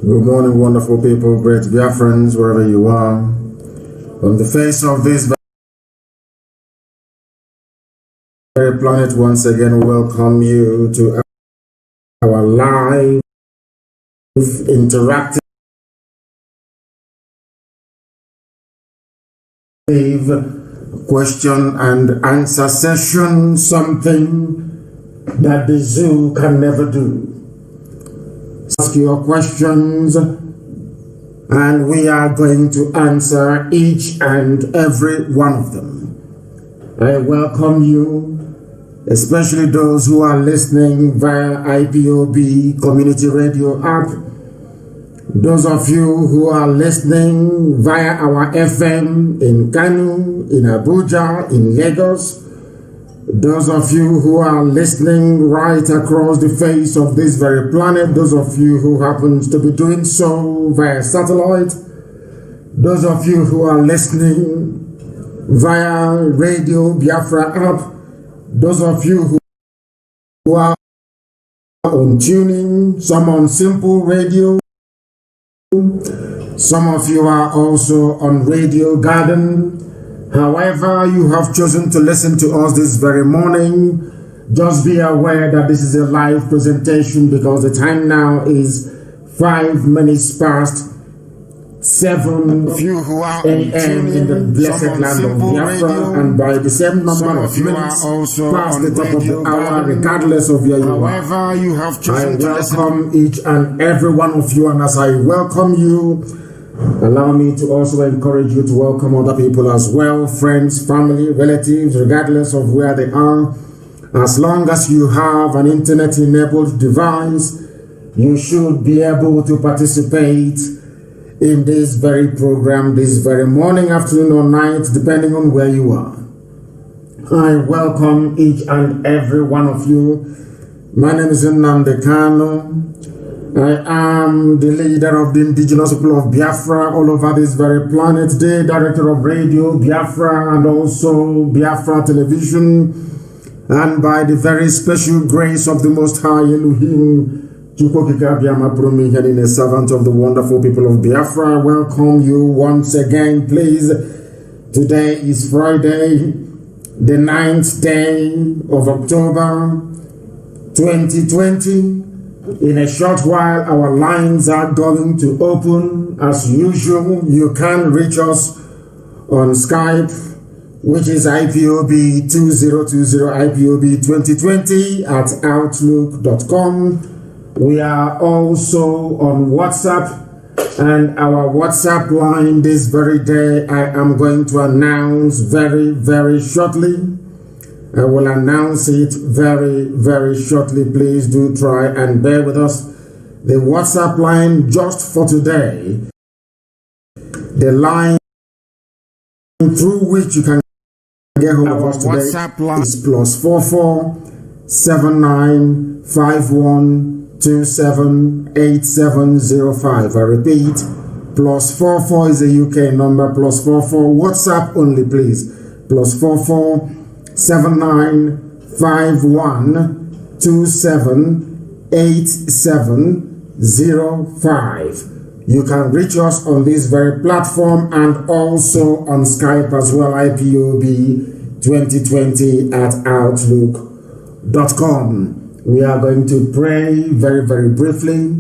Good morning, wonderful people, great Biafrans, wherever you are. On the face of this very planet, once again, welcome you to our live, interactive question and answer session, something that the zoo can never do. Ask your questions and we are going to answer each and every one of them. I welcome you, especially those who are listening via IPOB community radio app, those of you who are listening via our FM in Kanu, in Abuja, in Lagos, those of you who are listening right across the face of this very planet, those of you who happen to be doing so via satellite, those of you who are listening via Radio Biafra app, those of you who are on tuning, some on simple radio, some of you are also on Radio Garden. However you have chosen to listen to us this very morning, just be aware that this is a live presentation because the time now is 5 minutes past 7 a.m. in the blessed land of Biafra, and by the same number of minutes past the top of the hour, regardless of where you are. I welcome each and every one of you, and as I welcome you, allow me to also encourage you to welcome other people as well, friends, family, relatives, regardless of where they are. As long as you have an internet-enabled device, you should be able to participate in this very program, this very morning, afternoon, or night, depending on where you are. I welcome each and every one of you. My name is Nnamdi Kanu. I am the leader of the indigenous people of Biafra all over this very planet, the director of Radio Biafra and also Biafra Television, and by the very special grace of the Most High Elohim, in a servant of the wonderful people of Biafra, I welcome you once again, please. Today is Friday, the 9th day of October 2020. In a short while, our lines are going to open. As usual, you can reach us on Skype, which is IPOB 2020 IPOB 2020 at outlook.com. We are also on WhatsApp, and our WhatsApp line this very day I am going to announce very, very shortly. I will announce it very, very shortly. Please do try and bear with us. The WhatsApp line just for today, the line through which you can get hold of us today is +44 79 51 27 8705. I repeat, +44 is a UK number, +44 WhatsApp only, please. +44 79 51 27 8705. You can reach us on this very platform and also on Skype as well, IPOB 2020 at outlook.com. We are going to pray very, very briefly,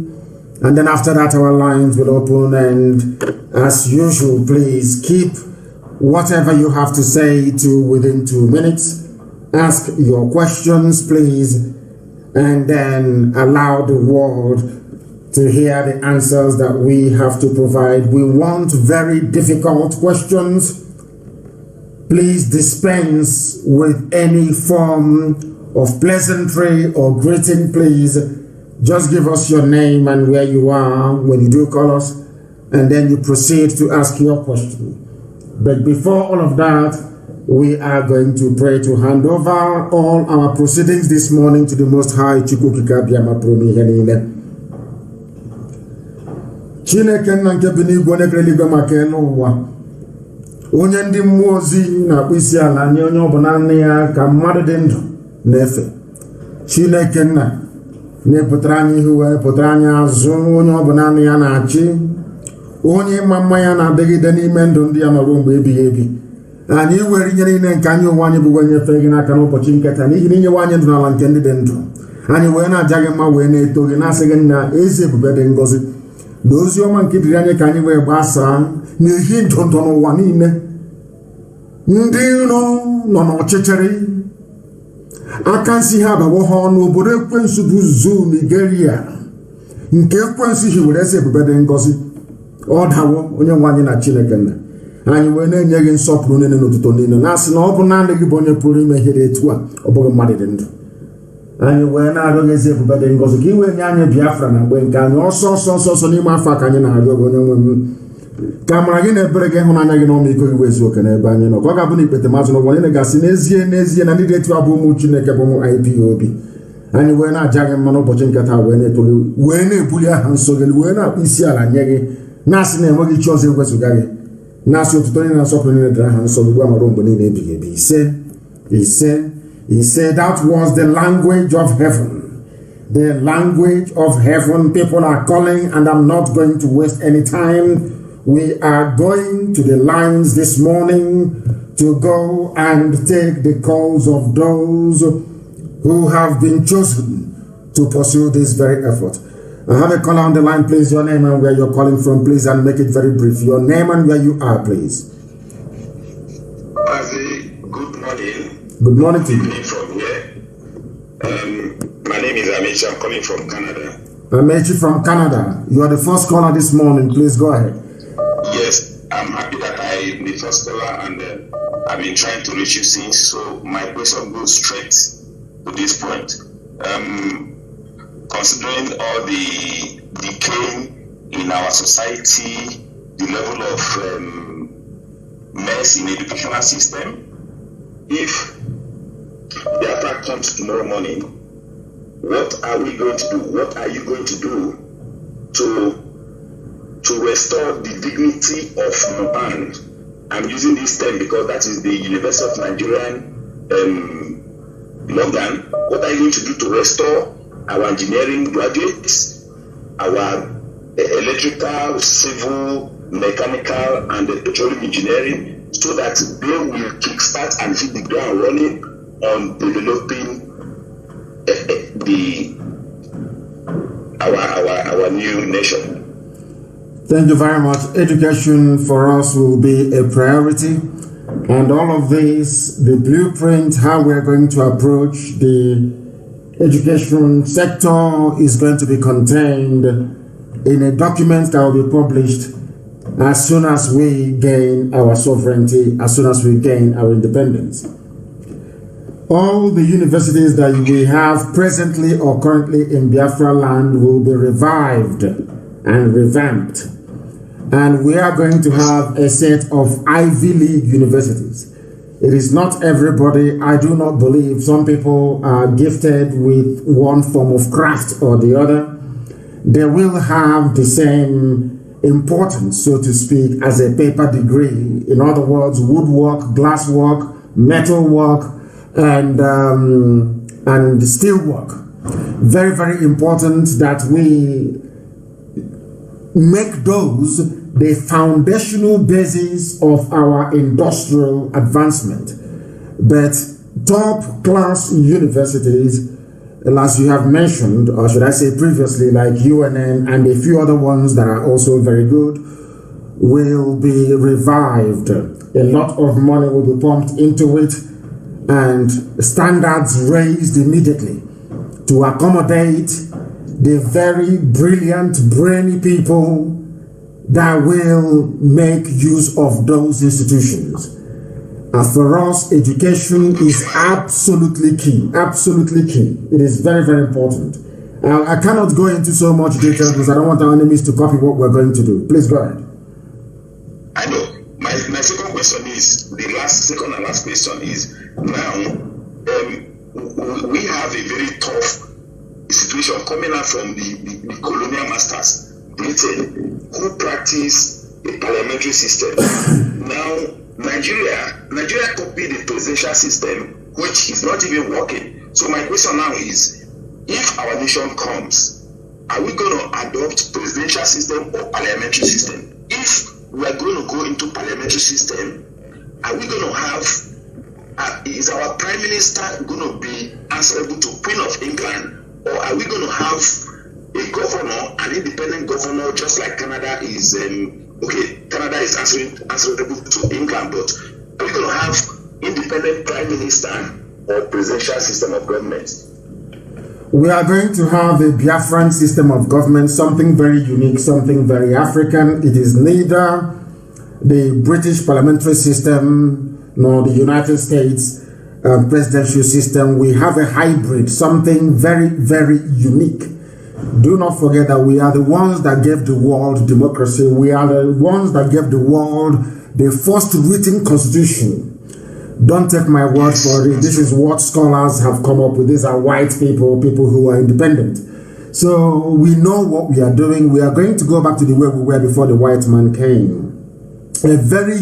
and then after that our lines will open, and as usual, please keep whatever you have to say to within 2 minutes. Ask your questions, please, and then allow the world to hear the answers that we have to provide. We want very difficult questions. Please dispense with any form of pleasantry or greeting, please. Just give us your name and where you are when you do call us, and then you proceed to ask your question. But before all of that, we are going to pray to hand over all our proceedings this morning to the Most High Chukwukika Biama Promi Henine. Chineke nna nke bi n'igwe na-ekele igwe maka elu ụwa. Onye ndị mmụọ ozi na-akpụ isi ala nye onye ọbụla nne ya ka mmadụ dị ndụ na-efe. Chineke nna, na-epụtara anyị ihu wee pụtara anyị azụ onye ọ bụ naanị ya na-achị onye ma mma ya na-adịgide n'ime ndụ ndị ya nọruo mgbe ebighị ebi anyị were ihe niile nke anyị onwe anyị bụ wee nyefee gị n'aka n'ụbọchị nketa n'ihi na inyewe anyị ndụ n'ala nke ndị dị ndụ anyị wee na-aja gị mma wee na-eto gị na-asị gị na ezi ebube dị ngọzi na ozi ọma nke dịrị anyị ka anyị wee gbasaa n'ihi ndụ ndụ n'ụwa niile ndị iro nọ n'ọchịchịrị aka nsị ha abawo ha ọnụ obodo ekwensu bụ zoo Nigeria nke ekwensu hiwere ezi ebube dị ngọzi ọ dawo onye nwe anyị na Chineke nna anyị wee na-enye gị nsọpụrụ niile n'ụtụtụ niile na-asị na ọ bụ naanị gị bụ onye pụrụ ime ihe dị etu a ọ bụghị mmadụ dị ndụ anyị wee na-arịọ gị ezi ebube dị ngọzi ka i wee nye anyị Biafra na mgbe nke anyị ọsọ n'ime afọ ka anyị na-arịọ gị onye nwe m ka amara gị na-ebere gị ịhụnanya gị na ọmịiko gị wezu oke n'ebe anyị nọ ka ọ ga-abụ na ikpete mazụ n'ụwa niile ga-asị n'ezie na ndị dị etu a bụ ụmụ Chineke bụ ụmụ IPOB anyị wee na-aja gị mma n'ụbọchị nke taa wee na-eto gị wee na-ebuli aha nsọ gị wee na-akpụ isi ala nye gị na-asị na enweghị chi ọzọ ewezụga gị na-asị otuto niile na nsọpụrụ niile dịrị aha nsọ gị ugbu a mara mgbe niile ebighị ebi ise that was the language of heaven. The language of heaven. People are calling and I'm not going to waste any time. We are going to the lines this morning to go and take the calls of those who have been chosen to pursue this very effort. I have a caller on the line, please. Your name and where you're calling from, please, and make it very brief. Your name and where you are, please. Mazi, good morning. Good morning to you. From here. My name is Amechi. I'm calling from Canada. Amechi from Canada. You are the first caller this morning. Please go ahead. Yes, I'm happy that I'm the first caller and I've been trying to reach you since. So my question goes straight to this point. Considering all the decay in our society, the level of mess in the educational system, if Biafra comes tomorrow morning, what are we going to do? What are you going to do to restore the dignity of man? I'm using this term because that is the University of Nigerian slogan. What are you going to do to restore our engineering graduates, our electrical, civil, mechanical, and petroleum engineering, so that they will kickstart and hit the ground running on developing our new nation? Thank you very much. Education for us will be a priority, and all of this, the blueprint, how we're going to approach the education sector is going to be contained in a document that will be published as soon as we gain our sovereignty, as soon as we gain our independence. All the universities that we have presently or currently in Biafra land will be revived and revamped. And we are going to have a set of Ivy League universities. It is not everybody. I do not believe some people are gifted with one form of craft or the other. They will have the same importance, so to speak, as a paper degree. In other words, woodwork, glasswork, metalwork, and steelwork. Very, very important that we make those the foundational basis of our industrial advancement. But top class universities, as you have mentioned, or should I say previously, like UNN and a few other ones that are also very good, will be revived. A lot of money will be pumped into it and standards raised immediately to accommodate the very brilliant, brainy people that will make use of those institutions. And for us, education is absolutely key. Absolutely key. It is very, very important. I cannot go into so much detail because I don't want our enemies to copy what we're going to do. Please go ahead. I know. My second question is, second and last question is, now, we have a very tough situation coming out from the colonial masters, Britain, who practice a parliamentary system. Now, Nigeria copied the presidential system, which is not even working. So my question now is, if our nation comes, are we going to adopt presidential system or parliamentary system? If we are going to go into parliamentary system, are we going to have, is our prime minister going to be answerable to Queen of England, or are we going to have a governor, an independent governor, just like Canada is, Canada is answerable to England, but are we going to have independent prime minister or presidential system of government? We are going to have a Biafran system of government, something very unique, something very African. It is neither the British parliamentary system nor the United States presidential system. We have a hybrid, something very, very unique. Do not forget that we are the ones that gave the world democracy. We are the ones that gave the world the first written constitution. Don't take my word for it. This is what scholars have come up with. These are white people, people who are independent. So we know what we are doing. We are going to go back to the way we were before the white man came. A very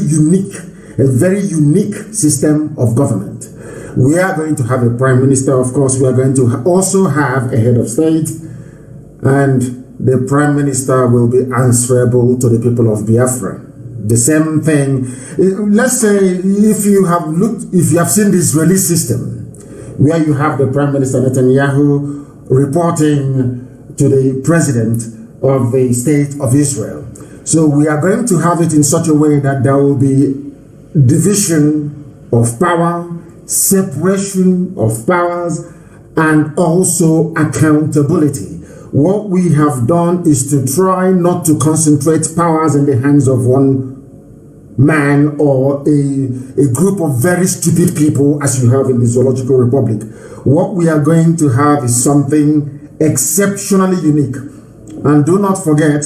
unique system of government. We are going to have a prime minister, of course. We are going to also have a head of state, and the prime minister will be answerable to the people of Biafra. The same thing. Let's say if you have seen the Israeli system, where you have the Prime Minister Netanyahu reporting to the President of the State of Israel. So we are going to have it in such a way that there will be division of power, separation of powers, and also accountability. What we have done is to try not to concentrate powers in the hands of one man or a group of very stupid people as you have in the Zoological Republic. What we are going to have is something exceptionally unique. And do not forget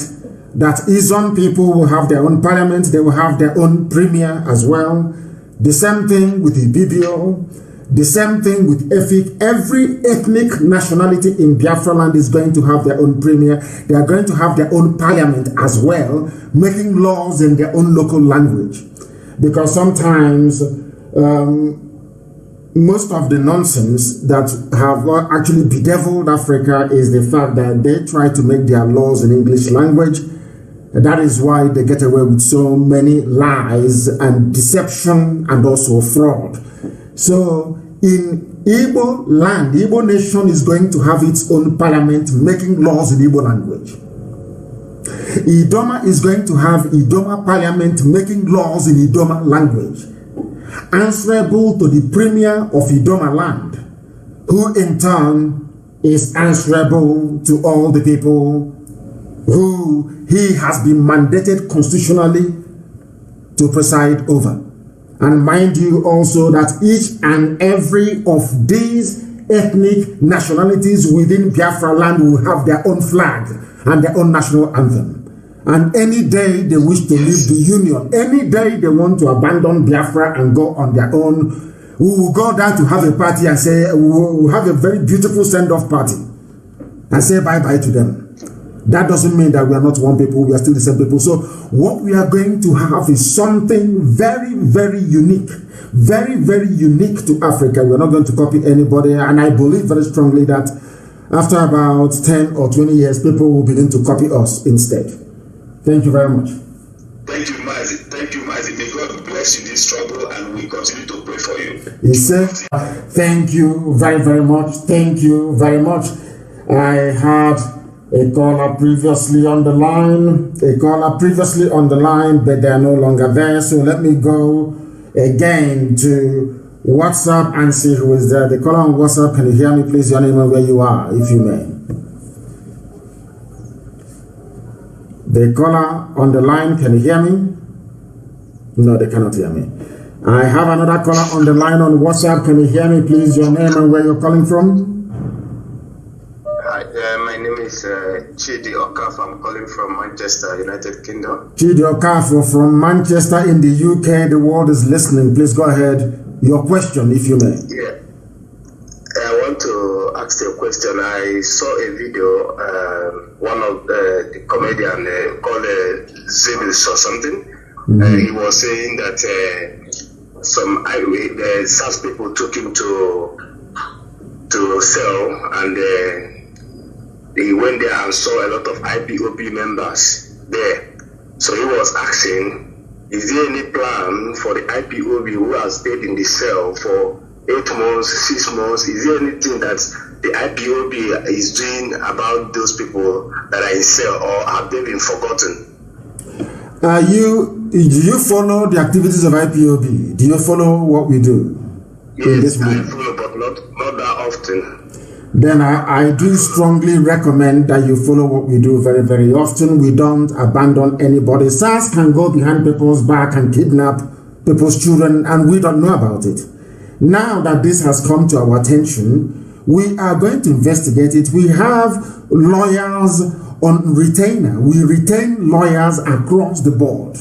that Izon people will have their own parliament, they will have their own premier as well. The same thing with Ibibio, the same thing with Efik. Every ethnic nationality in Biafra land is going to have their own premier. They are going to have their own parliament as well, making laws in their own local language. Because sometimes most of the nonsense that have actually bedeviled Africa is the fact that they try to make their laws in English language. That is why they get away with so many lies and deception and also fraud. So in Igbo land, the Igbo nation is going to have its own parliament making laws in Igbo language. Idoma is going to have Idoma parliament making laws in Idoma language, answerable to the premier of Idoma land, who in turn is answerable to all the people who he has been mandated constitutionally to preside over. And mind you also that each and every of these ethnic nationalities within Biafra land will have their own flag and their own national anthem. And any day they wish to leave the union, any day they want to abandon Biafra and go on their own, we will go down to have a party and say, we will have a very beautiful send-off party and say bye-bye to them. That doesn't mean that we are not one people, we are still the same people. So what we are going to have is something very, very unique. Very, very unique to Africa. We're not going to copy anybody. And I believe very strongly that after about 10 or 20 years, people will begin to copy us instead. Thank you very much. Thank you, Mazi. Thank you, Mazi. May God bless you in this trouble, and we continue to pray for you. He said, thank you very, very much. Thank you very much. I had a caller previously on the line, but they are no longer there. So let me go again to WhatsApp and see who is there. The caller on WhatsApp, can you hear me, please? Your name and where you are, if you may. The caller on the line, can you hear me? No, they cannot hear me. I have another caller on the line on WhatsApp. Can you hear me, please? Your name and where you're calling from? My name is Chidi Okaf. I'm calling from Manchester, United Kingdom. Chidi Okaf from Manchester in the UK. The world is listening. Please go ahead. Your question, if you may. Yeah. I want to ask you a question. I saw a video, one of the comedian called Zibis or something. He was saying that some SAS people took him to to sell, and he went there and saw a lot of IPOB members there. So he was asking, is there any plan for the IPOB who has stayed in the cell for 8 months, 6 months? Is there anything that the IPOB is doing about those people that are in cell, or have they been forgotten? Do you follow the activities of IPOB? Do you follow what we do? Yes, I follow, but not that often. Then I do strongly recommend that you follow what we do very, very often. We don't abandon anybody. SARS can go behind people's back and kidnap people's children, and we don't know about it. Now that this has come to our attention, we are going to investigate it. We have lawyers on retainer. We retain lawyers across the board.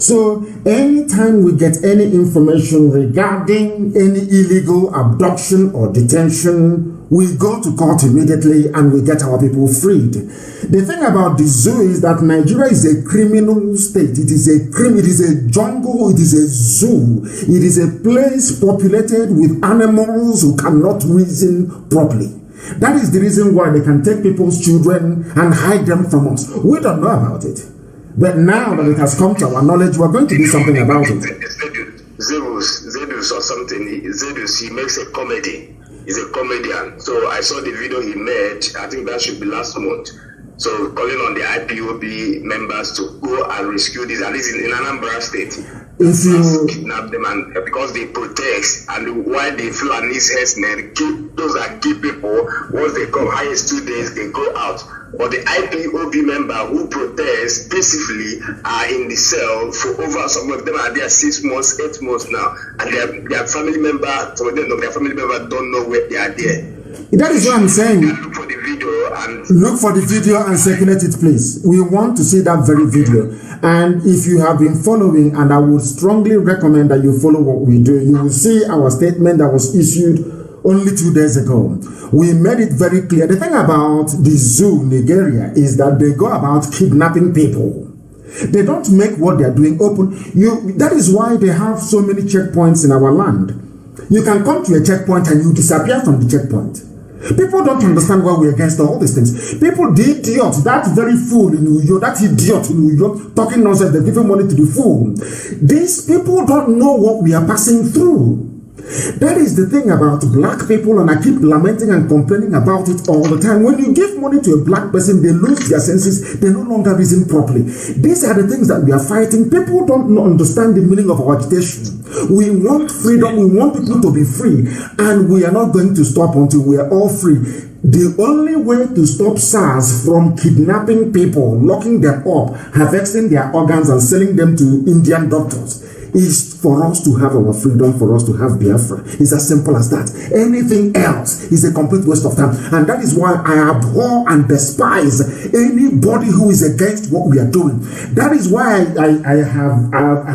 So anytime we get any information regarding any illegal abduction or detention, we go to court immediately and we get our people freed. The thing about the zoo is that Nigeria is a criminal state. It is a jungle, it is a zoo. It is a place populated with animals who cannot reason properly. That is the reason why they can take people's children and hide them from us. We don't know about it. But now that it has come to our knowledge, we're going to do something about it. Zedus or something. Zedus, he makes a comedy. He's a comedian. So I saw the video he made. I think that should be last month. So calling on the IPOB members to go and rescue this, at least in Anambra State. If you kidnap them, and because they protest, and while they flew an herdsmen, those are key people. Once they come, highest 2 days, they go out. But the IPOB member who protest peacefully are in the cell for over, some of them are there 6 months, 8 months now, and their family member, some of them, their family member don't know where they are there. That is what I'm saying. Look for the video and circulate it, please. We want to see that very video. And if you have been following, and I would strongly recommend that you follow what we do, you will see our statement that was issued only 2 days ago. We made it very clear. The thing about the zoo, Nigeria, is that they go about kidnapping people. They don't make what they're doing open. That is why they have so many checkpoints in our land. You can come to a checkpoint and you disappear from the checkpoint. People don't understand why we're against all these things. People, the idiot, that very fool in New York, that idiot in New York, talking nonsense, they're giving money to the fool. These people don't know what we are passing through. That is the thing about black people, and I keep lamenting and complaining about it all the time. When you give money to a black person, they lose their senses, they no longer reason properly. These are the things that we are fighting. People don't understand the meaning of our agitation. We want freedom, we want people to be free, and we are not going to stop until we are all free. The only way to stop SARS from kidnapping people, locking them up, harvesting their organs and selling them to Indian doctors is for us to have our freedom, for us to have Biafra. It's as simple as that. Anything else is a complete waste of time. And that is why I abhor and despise anybody who is against what we are doing. That is why I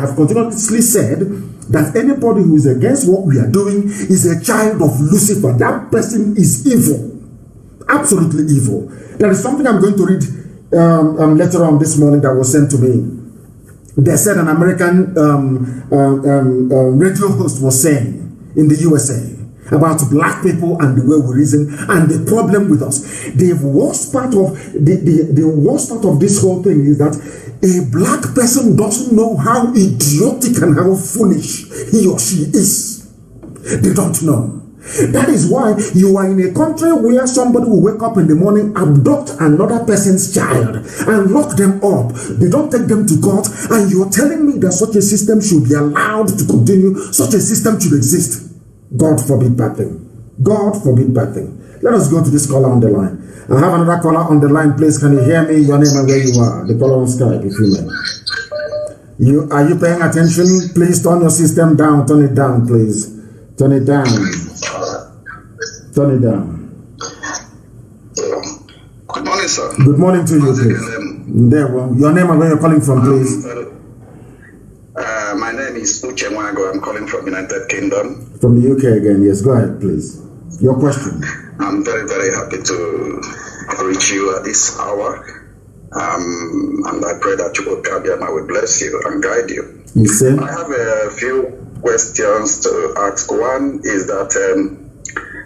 have continuously said that anybody who is against what we are doing is a child of Lucifer. That person is evil. Absolutely evil. There is something I'm going to read later on this morning that was sent to me. They said an American radio host was saying in the USA about black people and the way we reason and the problem with us. The worst part of this whole thing is that a black person doesn't know how idiotic and how foolish he or she is. They don't know. That is why you are in a country where somebody will wake up in the morning, abduct another person's child and lock them up. They don't take them to court, and you're telling me that such a system should be allowed to continue, such a system should exist. God forbid bad thing. God forbid bad thing. Let us go to this caller on the line. I have another caller on the line, please. Can you hear me? Your name and where you are. The caller on Skype, if you may. Are you paying attention? Please turn your system down. Turn it down, please. Turn it down. Turn it down. Good morning, sir. Good morning to you, please. There, well, your name and where you're calling from, please. My name is Uche Mwago. I'm calling from United Kingdom. From the UK again, yes. Go ahead, please. Your question. I'm very, very happy to reach you at this hour. And I pray that Chukwukabiama will bless you and guide you. You see? I have a few questions to ask. One is that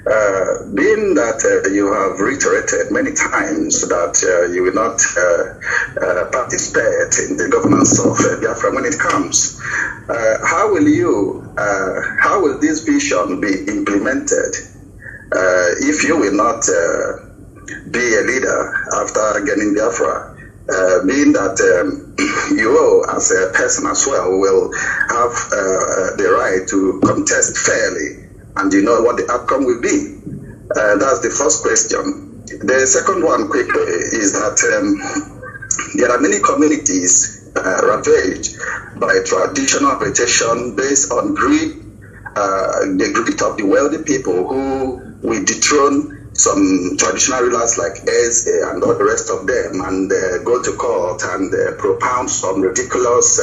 Being that you have reiterated many times that you will not participate in the governance of Biafra when it comes, how will this vision be implemented if you will not be a leader after getting Biafra? Being that you as a person as well will have the right to contest fairly, and you know what the outcome will be. That's the first question. The second one quickly is that there are many communities ravaged by traditional reputation based on greed, the greed of the wealthy people who will dethrone some traditional rulers like Eze and all the rest of them, and go to court and propound some ridiculous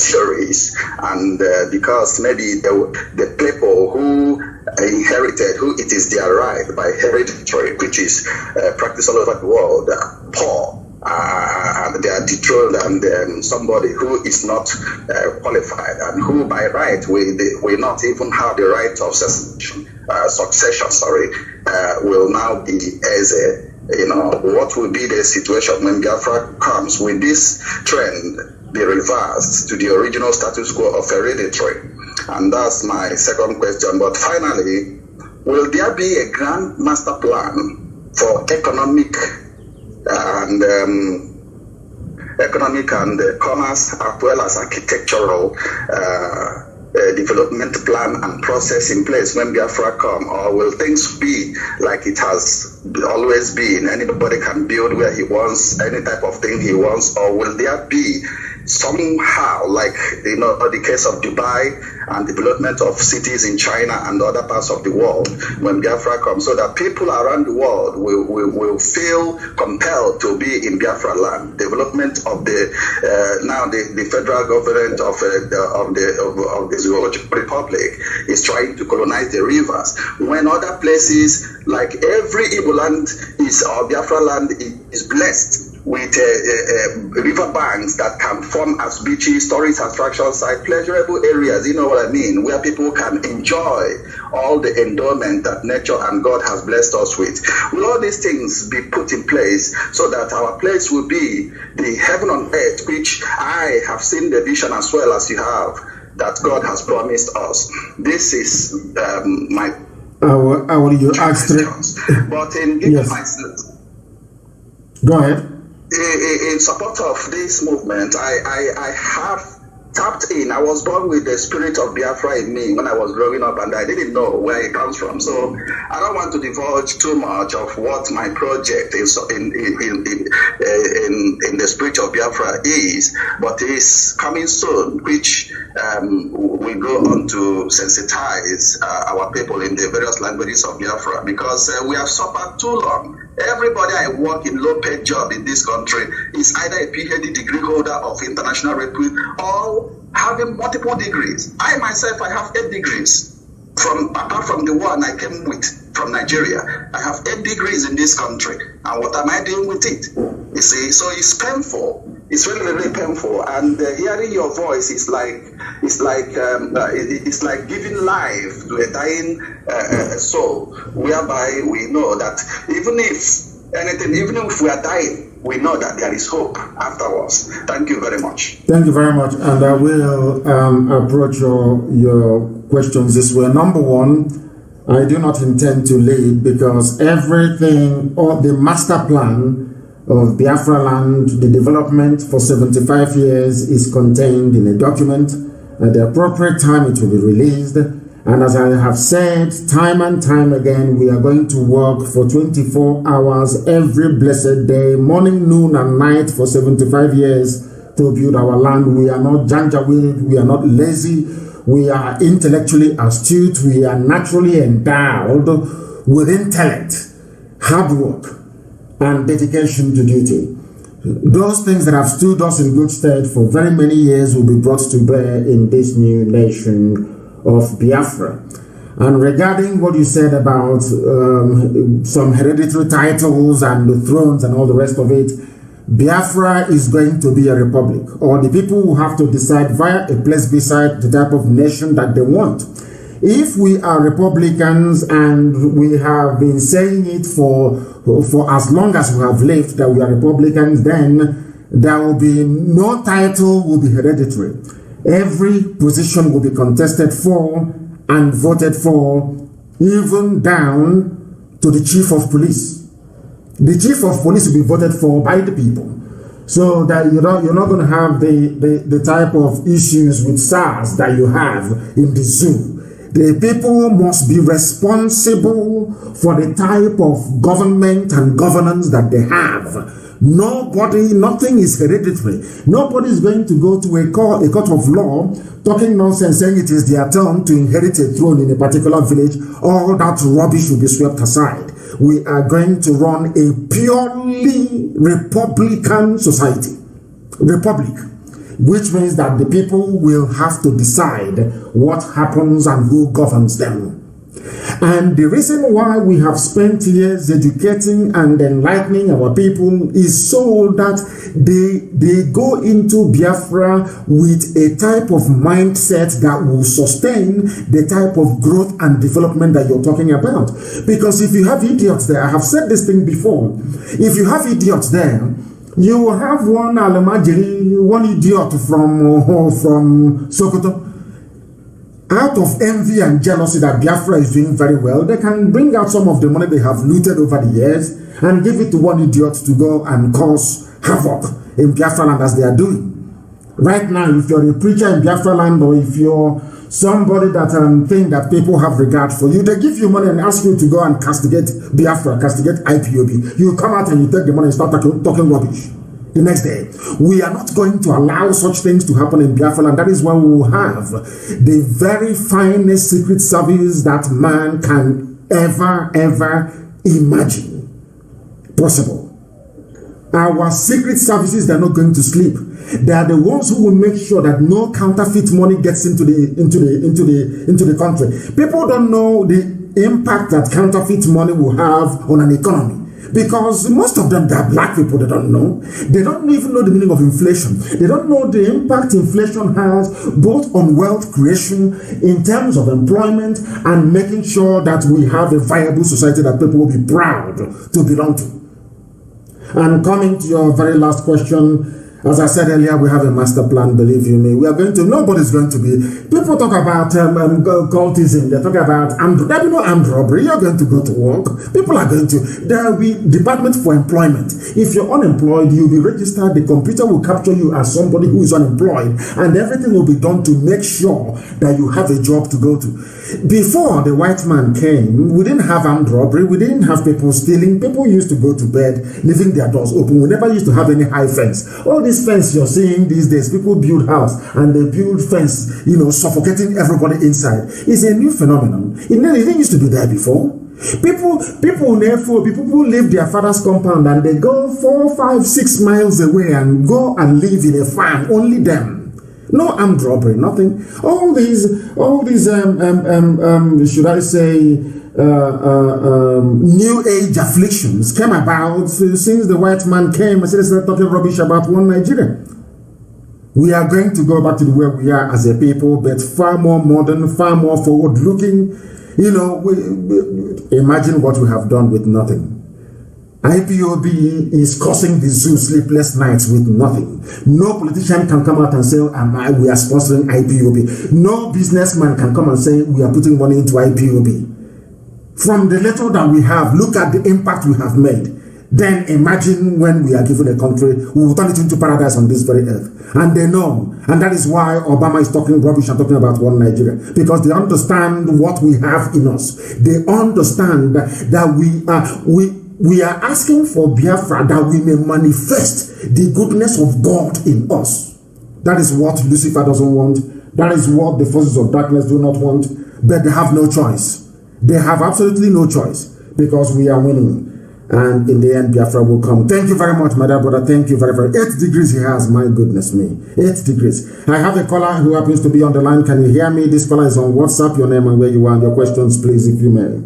theories, and because maybe the people who inherited, who it is their right by hereditary, which is practiced all over the world, poor, and they are dethroned, and somebody who is not qualified and who by right will not even have the right of succession, will now be Eze. What will be the situation when Biafra comes? Will this trend be reversed to the original status quo of hereditary? And that's my second question. But finally, will there be a grand master plan for economic and commerce as well as architectural development plan and process in place when Biafra come, or will things be like it has always been? Anybody can build where he wants, any type of thing he wants, or will there be somehow, like the case of Dubai and development of cities in China and other parts of the world when Biafra comes, so that people around the world will feel compelled to be in Biafra land? Development of the federal government of the Ideological Republic is trying to colonize the rivers, when other places like every Igbo land or Biafra land is blessed with river banks that can form as beaches, tourist attraction sites, pleasurable areas, you know what I mean, where people can enjoy all the endowment that nature and God has blessed us with. Will all these things be put in place so that our place will be the heaven on earth, which I have seen the vision as well as you have, that God has promised us? This is my you ask but in giving yes. my Go ahead. In support of this movement, I have tapped in. I was born with the spirit of Biafra in me when I was growing up, and I didn't know where it comes from. So I don't want to divulge too much of what my project is in the spirit of Biafra is, but it's coming soon, which we go on to sensitize our people in the various languages of Biafra, because we have suffered too long. Everybody I work in low-paid job in this country is either a PhD degree holder of international repute or having multiple degrees. I myself, I have 8 degrees. Apart from the one I came with from Nigeria, I have 8 degrees in this country. And what am I doing with it? You see, so it's painful. It's really, really painful. And hearing your voice is like giving life to a dying soul, whereby we know that even if we are dying, we know that there is hope afterwards. Thank you very much. Thank you very much. And I will approach your questions this way. Number one, I do not intend to lead, because everything, or the master plan of Biafra land, the development for 75 years, is contained in a document. At the appropriate time, it will be released. And as I have said time and time again, we are going to work for 24 hours every blessed day, morning, noon, and night for 75 years to build our land. We are not janjaweed, we are not lazy, we are intellectually astute, we are naturally endowed with intellect, hard work, and dedication to duty. Those things that have stood us in good stead for very many years will be brought to bear in this new nation of Biafra. And regarding what you said about some hereditary titles and the thrones and all the rest of it, Biafra is going to be a republic, or the people will have to decide via a plebiscite the type of nation that they want. if we are Republicans and we have been saying it for as long as we have lived that we are Republicans, then there will be no title will be hereditary. Every position will be contested for and voted for, even down to the chief of police. The chief of police will be voted for by the people. So that you're not going to have the type of issues with SARS that you have in the zoo. The people must be responsible for the type of government and governance that they have. Nothing is hereditary. Nobody is going to go to a court of law talking nonsense, saying it is their turn to inherit a throne in a particular village. All that rubbish will be swept aside. We are going to run a purely Republican society. Republic. Which means that the people will have to decide what happens and who governs them. And the reason why we have spent years educating and enlightening our people is so that they go into Biafra with a type of mindset that will sustain the type of growth and development that you're talking about. Because if you have idiots there, I have said this thing before, if you have idiots there, you will have one Alamajiri, one idiot from Sokoto. Out of envy and jealousy that Biafra is doing very well, they can bring out some of the money they have looted over the years and give it to one idiot to go and cause havoc in Biafra land as they are doing. Right now, if you're a preacher in Biafra land, or if you're somebody that think that people have regard for you, they give you money and ask you to go and castigate Biafra, castigate IPOB. You come out and you take the money and start talking rubbish. The next day, we are not going to allow such things to happen in Biafra, and that is why we will have the very finest secret service that man can ever imagine possible. Our secret services, they're not going to sleep. They are the ones who will make sure that no counterfeit money gets into the country. People don't know the impact that counterfeit money will have on an economy. Because most of them, they are black people, they don't know. They don't even know the meaning of inflation. They don't know the impact inflation has both on wealth creation in terms of employment and making sure that we have a viable society that people will be proud to belong to. And coming to your very last question, as I said earlier, we have a master plan, believe you me. We are going to, nobody's going to be, people talk about cultism, they talk about there will be no armed robbery, you're going to go to work, people are going to, there will be Department for Employment. If you're unemployed, you'll be registered, the computer will capture you as somebody who is unemployed, and everything will be done to make sure that you have a job to go to. Before the white man came, we didn't have armed robbery, we didn't have people stealing, people used to go to bed, leaving their doors open, we never used to have any high fence. All this fence you're seeing these days, people build house and they build fence, suffocating everybody inside. It's a new phenomenon. It didn't used to be there before. People leave their father's compound and they go 4, 5, 6 miles away and go and live in a farm, only them. No armed robbery, nothing. All these, should I say, new age afflictions came about since the white man came and started talking rubbish about one Nigeria. We are going to go back to where we are as a people, but far more modern, far more forward looking. Imagine what we have done with nothing. IPOB is causing the zoo sleepless nights with nothing. No politician can come out and say, we are sponsoring IPOB. No businessman can come and say, we are putting money into IPOB. From the little that we have, look at the impact we have made. Then imagine when we are given a country, we will turn it into paradise on this very earth. And they know. And that is why Obama is talking rubbish and talking about one Nigeria. Because they understand what we have in us. They understand that we are asking for Biafra that we may manifest the goodness of God in us. That is what Lucifer doesn't want. That is what the forces of darkness do not want. But they have no choice. They have absolutely no choice because we are winning. And in the end, Biafra will come. Thank you very much, my dear brother. Thank you very, very. 8 degrees he has. My goodness me. 8 degrees. I have a caller who happens to be on the line. Can you hear me? This caller is on WhatsApp. Your name and where you are. Your questions, please, if you may.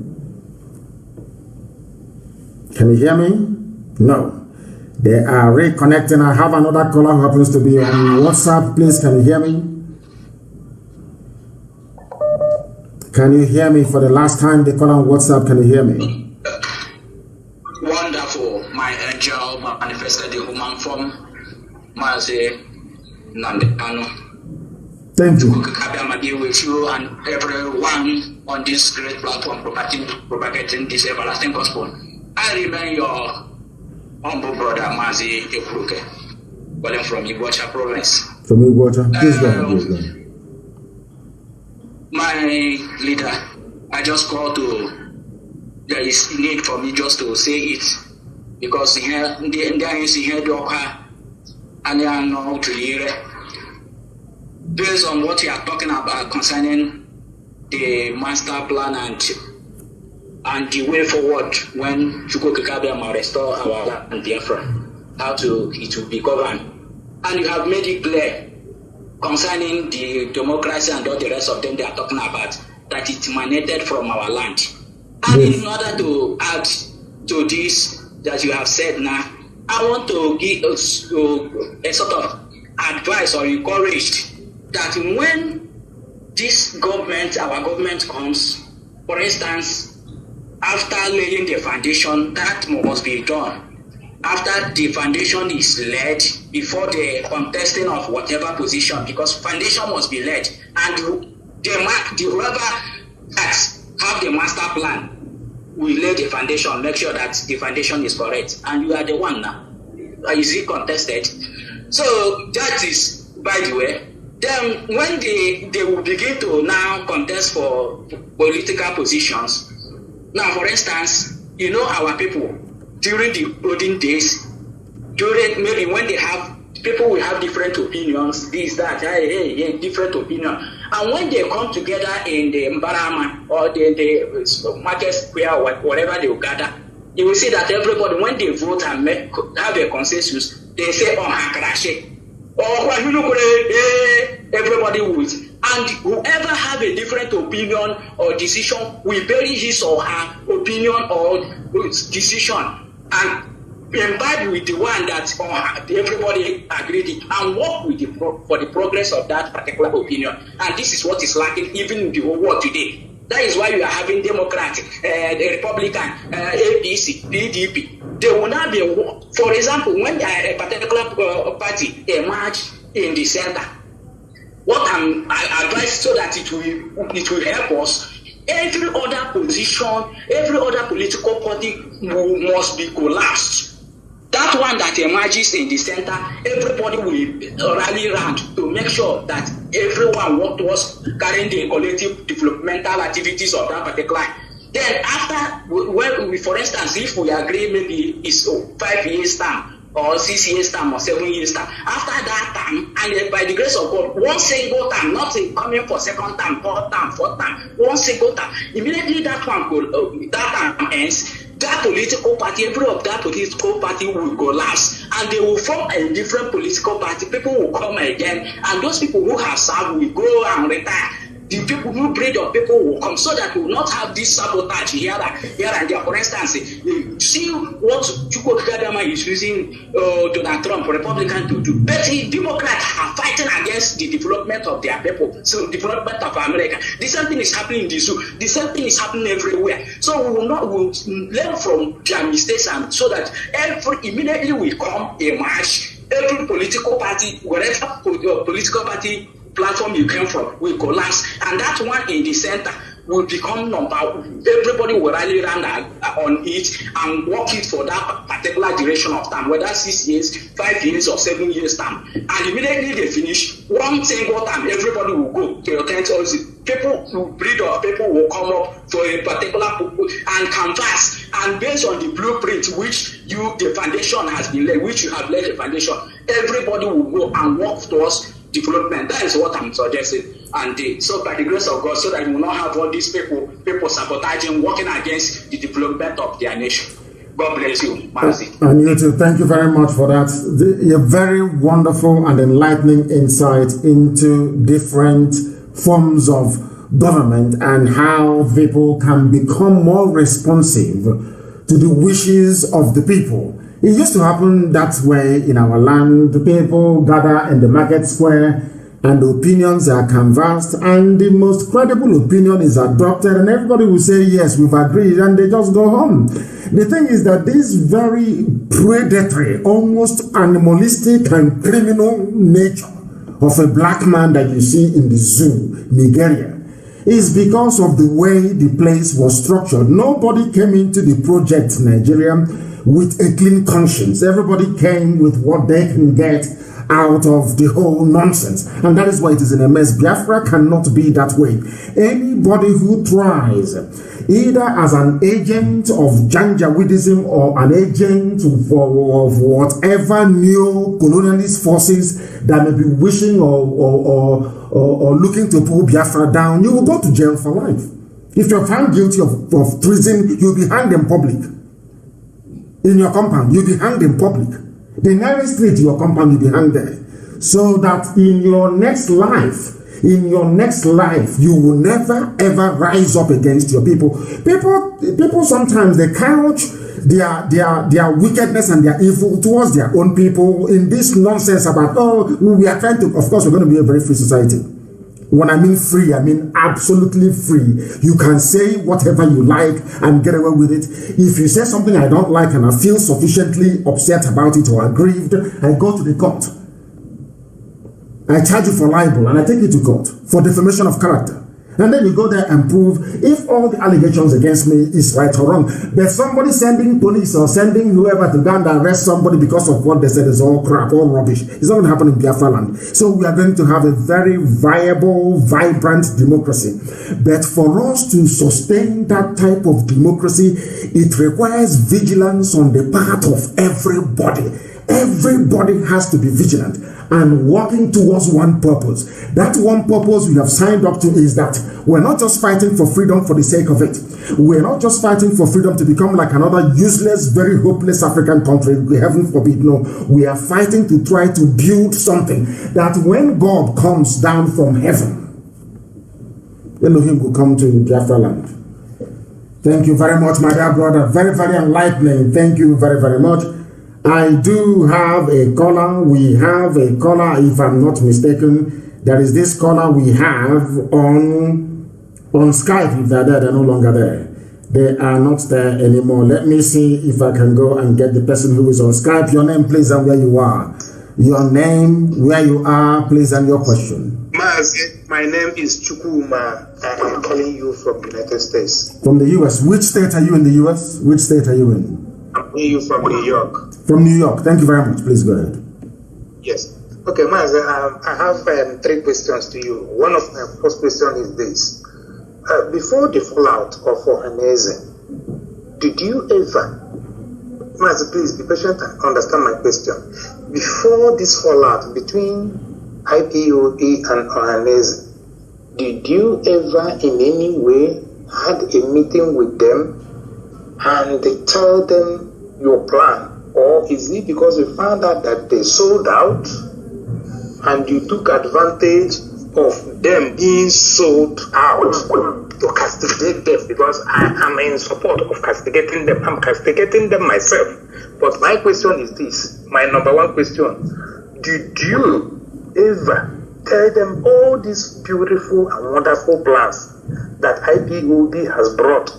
Can you hear me? No. They are reconnecting. I have another caller who happens to be on WhatsApp. Please, can you hear me? Can you hear me? For the last time they call on WhatsApp, can you hear me? Wonderful. My angel manifested in human form. Mazi Nnamdi Kanu. Thank you. To be with you and everyone on this great platform propagating this everlasting gospel. I remain your humble brother Mazi Nnamdi, calling from Igbocha province. From Igbocha? Please go ahead. My leader, I just called to, there is need for me just to say it, because here, there is here, and they are not clear. Based on what you are talking about concerning the master plan and the way forward when Chukwuka will restore our land Biafra, how it will be governed. And you have made it clear concerning the democracy and all the rest of them they are talking about, that it emanated from our land. And yes, in order to add to this that you have said now, I want to give a sort of advice or encouraged that when this government, our government comes, for instance, after laying the foundation, that must be done. After the foundation is laid, before the contesting of whatever position, because foundation must be laid, and whoever that have the master plan will lay the foundation, make sure that the foundation is correct, and you are the one now. Is it contested? So that is, by the way. Then when they will begin to now contest for political positions, now for instance, you know our people, during the olden days, during maybe when they have, people will have different opinions, this, that, hey, different opinion. And when they come together in the Mbarama or the market square or whatever they will gather, you will see that everybody, when they vote and have a consensus, they say, oh, Hakarashe. Or everybody would, and whoever have a different opinion or decision will bury his or her opinion or decision and imbibe with the one that everybody agreed and work with for the progress of that particular opinion. And this is what is lacking even in the whole world today. That is why we are having Democratic, the Republican, APC, PDP. They will not be, for example, when a particular party emerge in the center, what I advise so that it will help us, every other position, every other political party must be collapsed. That one that emerges in the center, everybody will rally around to make sure that everyone work towards carrying the collective developmental activities of that particular. Then after, when we, for instance, if we agree maybe it's 5 years term or 6 years term or 7 years term, after that time, and by the grace of God, one single time, not coming for second term, third term, fourth term, one single time, immediately that one that time ends, that political party, every of that political party will collapse, and they will form a different political party. People will come again, and those people who have served will go and retire. The people who breed of people will come, so that we will not have this sabotage here and there. For instance, see what Chukwuka is using Donald Trump, Republican, to do. But the Democrats are fighting against the development of their people, so development of America. The same thing is happening in the zoo. The same thing is happening everywhere. So we'll learn from their mistakes, and so that immediately we come a march. Every political party, whatever political party platform you came from, will collapse, and that one in the center will become number. Everybody will rally around on it and work it for that particular duration of time, whether 6 years, 5 years, or 7 years time. And immediately they finish one single time, everybody will go to attend. People who breed of people will come up for a particular purpose and canvas, and based on the blueprint which the foundation has been laid, which you have laid the foundation, everybody will go and work towards development. That is what I'm suggesting. And so by the grace of God, so that we will not have all these people sabotaging, working against the development of their nation. God bless you, Mazi. And you too. Thank you very much for that. A very wonderful and enlightening insight into different forms of government and how people can become more responsive to the wishes of the people. It used to happen that way in our land. The people gather in the market square and opinions are canvassed, and the most credible opinion is adopted, and everybody will say, yes, we've agreed, and they just go home. The thing is that this very predatory, almost animalistic and criminal nature of a black man that you see in the zoo, Nigeria, is because of the way the place was structured. Nobody came into the project Nigeria with a clean conscience. Everybody came with what they can get out of the whole nonsense, and that is why it is in a mess. Biafra cannot be that way. Anybody who tries, either as an agent of Janjaweedism or an agent of whatever neo-colonialist forces that may be wishing or looking to pull Biafra down, you will go to jail for life. If you're found guilty of treason, you'll be hanged in public. In your compound, you'll be hanged in public. The nearest street to your compound, you'll be hanged there. So that in your next life, you will never ever rise up against your people. People sometimes they couch their wickedness and their evil towards their own people in this nonsense about, oh, we are trying to, of course, we're going to be a very free society. When I mean free, I mean absolutely free. You can say whatever you like and get away with it. If you say something I don't like and I feel sufficiently upset about it or aggrieved, I go to the court. I charge you for libel and I take you to court for defamation of character. And then you go there and prove if all the allegations against me is right or wrong. But somebody sending police or sending whoever to go and arrest somebody because of what they said is all crap, all rubbish. It's not going to happen in Biafra land. So we are going to have a very viable, vibrant democracy. But for us to sustain that type of democracy, it requires vigilance on the part of everybody. Everybody has to be vigilant and working towards one purpose. That one purpose we have signed up to is that we're not just fighting for freedom for the sake of it. We're not just fighting for freedom to become like another useless, very hopeless African country. Heaven forbid, no. We are fighting to try to build something that when God comes down from heaven, Elohim will come to Biafra land. Thank you very much, my dear brother. Very, very enlightening. Thank you very, very much. I do have a caller. We have a caller, if I'm not mistaken. There is this caller we have on Skype. If they're there, they're no longer there. They are not there anymore. Let me see if I can go and get the person who is on Skype. Your name, please, and where you are. Your name, where you are, please, and your question. Mazi, my name is Chukwuma. I am calling you from the United States. From the U.S. Which state are you in the U.S.? Which state are you in? I'm calling you from New York. From New York. Thank you very much. Please go ahead. Yes. Okay, Mazi, I have 3 questions to you. One of my first question is this. Before the fallout of Ohaneze, did you ever, Mazi, please be patient and understand my question. Before this fallout between IPOB and Ohaneze, did you ever in any way had a meeting with them and they tell them your plan? Or is it because you found out that they sold out and you took advantage of them being sold out to castigate them? Because I am in support of castigating them. I'm castigating them myself. But my question is this, my number one question. Did you ever tell them all these beautiful and wonderful plans that IPOB has brought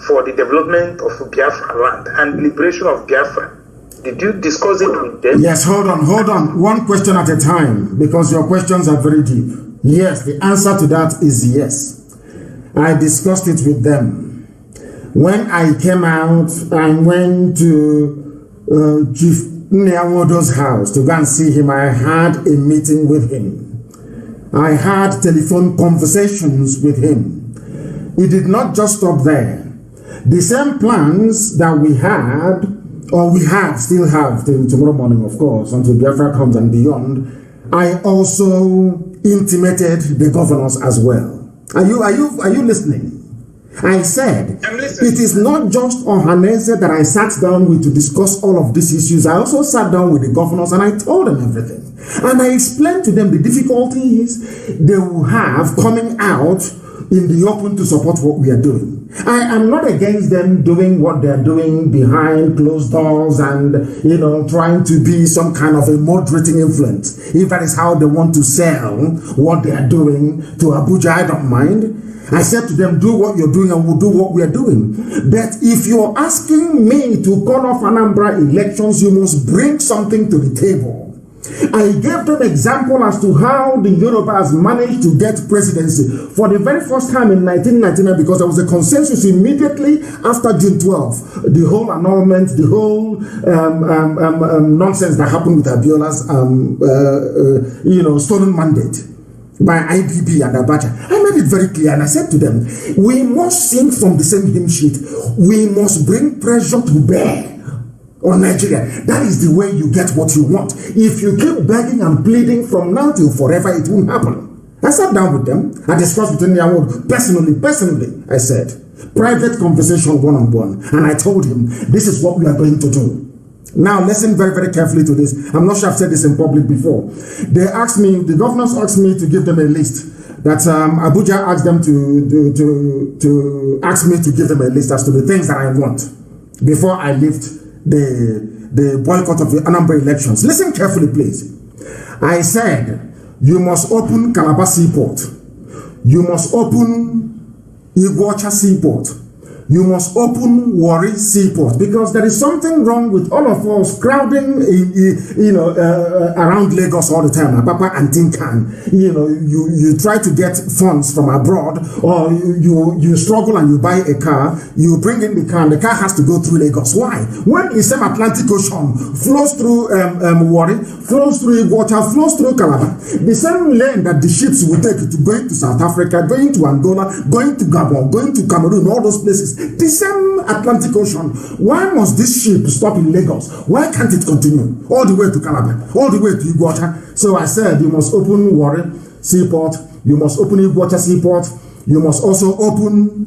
for the development of Biafra land and liberation of Biafra? Did you discuss it with them? Yes, hold on. One question at a time, because your questions are very deep. Yes, the answer to that is yes. I discussed it with them. When I came out, I went to Chief Nyawodo's house to go and see him. I had a meeting with him. I had telephone conversations with him. It did not just stop there. The same plans that we had, or we still have till tomorrow morning, of course, until Biafra comes and beyond, I also intimated the governors as well. Are you listening? I said, it is not just Ohaneze that I sat down with to discuss all of these issues. I also sat down with the governors and I told them everything. And I explained to them the difficulties they will have coming out in the open to support what we are doing. I am not against them doing what they're doing behind closed doors and, trying to be some kind of a moderating influence. If that is how they want to sell what they are doing to Abuja, I don't mind. I said to them, do what you're doing and we'll do what we are doing. But if you're asking me to call off Anambra elections, you must bring something to the table. I gave them example as to how the Yorubas managed to get presidency for the very first time in 1999, because there was a consensus immediately after June 12. The whole annulment, the whole nonsense that happened with Abiola's stolen mandate by IPOB and Abacha. I made it very clear and I said to them, we must sing from the same hymn sheet. We must bring pressure to bear on Nigeria. That is the way you get what you want. If you keep begging and pleading from now till forever, it won't happen. I sat down with them. I discussed with them personally, I said, private conversation one-on-one. And I told him, this is what we are going to do. Now, listen very, very carefully to this. I'm not sure I've said this in public before. The governors asked me to give them a list. That Abuja asked them to ask me to give them a list as to the things that I want before I lift the boycott of the Anambra elections. Listen carefully, please. I said, you must open Calabar Seaport. You must open Iguacha Seaport. You must open Warri Seaport, because there is something wrong with all of us crowding, around Lagos all the time. Papa and Tinkan, you try to get funds from abroad, or you struggle and you buy a car, you bring in the car, and the car has to go through Lagos. Why? When the same Atlantic Ocean flows through Warri, flows through Iguacha, flows through Calabar, the same lane that the ships will take to going to South Africa, going to Angola, going to Gabon, going to Cameroon, all those places. The same Atlantic Ocean. Why must this ship stop in Lagos? Why can't it continue all the way to Calabar, all the way to Iguacha? So I said, you must open Warri Seaport, you must open Iguacha Seaport, you must also open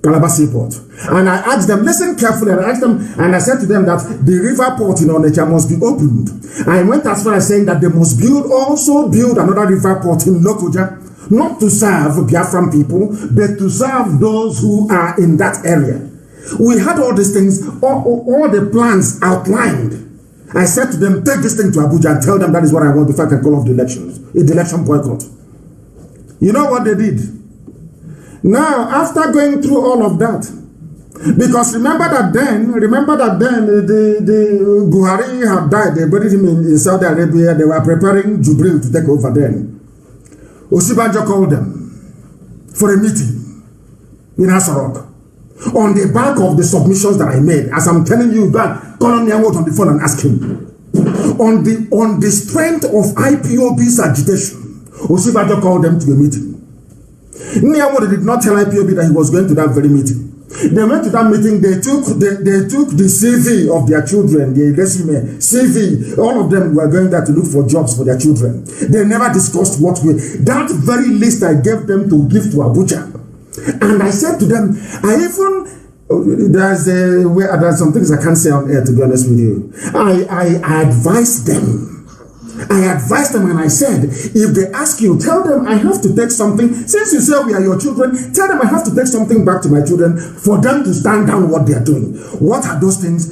Calabar Seaport. And I asked them, listen carefully, and I asked them, and I said to them that the river port in Onitsha must be opened. I went as far as saying that they must also build another river port in Lokoja, not to serve Biafran people, but to serve those who are in that area. We had all these things, all the plans outlined. I said to them, take this thing to Abuja and tell them that is what I want before I can call off the elections, the election boycott. You know what they did? Now, after going through all of that, because remember that then the Buhari had died, they buried him in Saudi Arabia, they were preparing Jubril to take over then. Osibanjo called them for a meeting in Asarok on the back of the submissions that I made. As I'm telling you, God, call on Nyamot on the phone and ask him. On the strength of IPOB's agitation, Osibanjo called them to a meeting. Nyamot did not tell IPOB that he was going to that very meeting. They went to that meeting, they took the CV of their children, the resume, CV, all of them were going there to look for jobs for their children. They never discussed that very list I gave them to give to Abuja. And I said to them, there's some things I can't say on air, to be honest with you. I advised them. And I said, if they ask you, tell them I have to take something. Since you say we are your children, tell them I have to take something back to my children for them to stand down what they are doing. What are those things?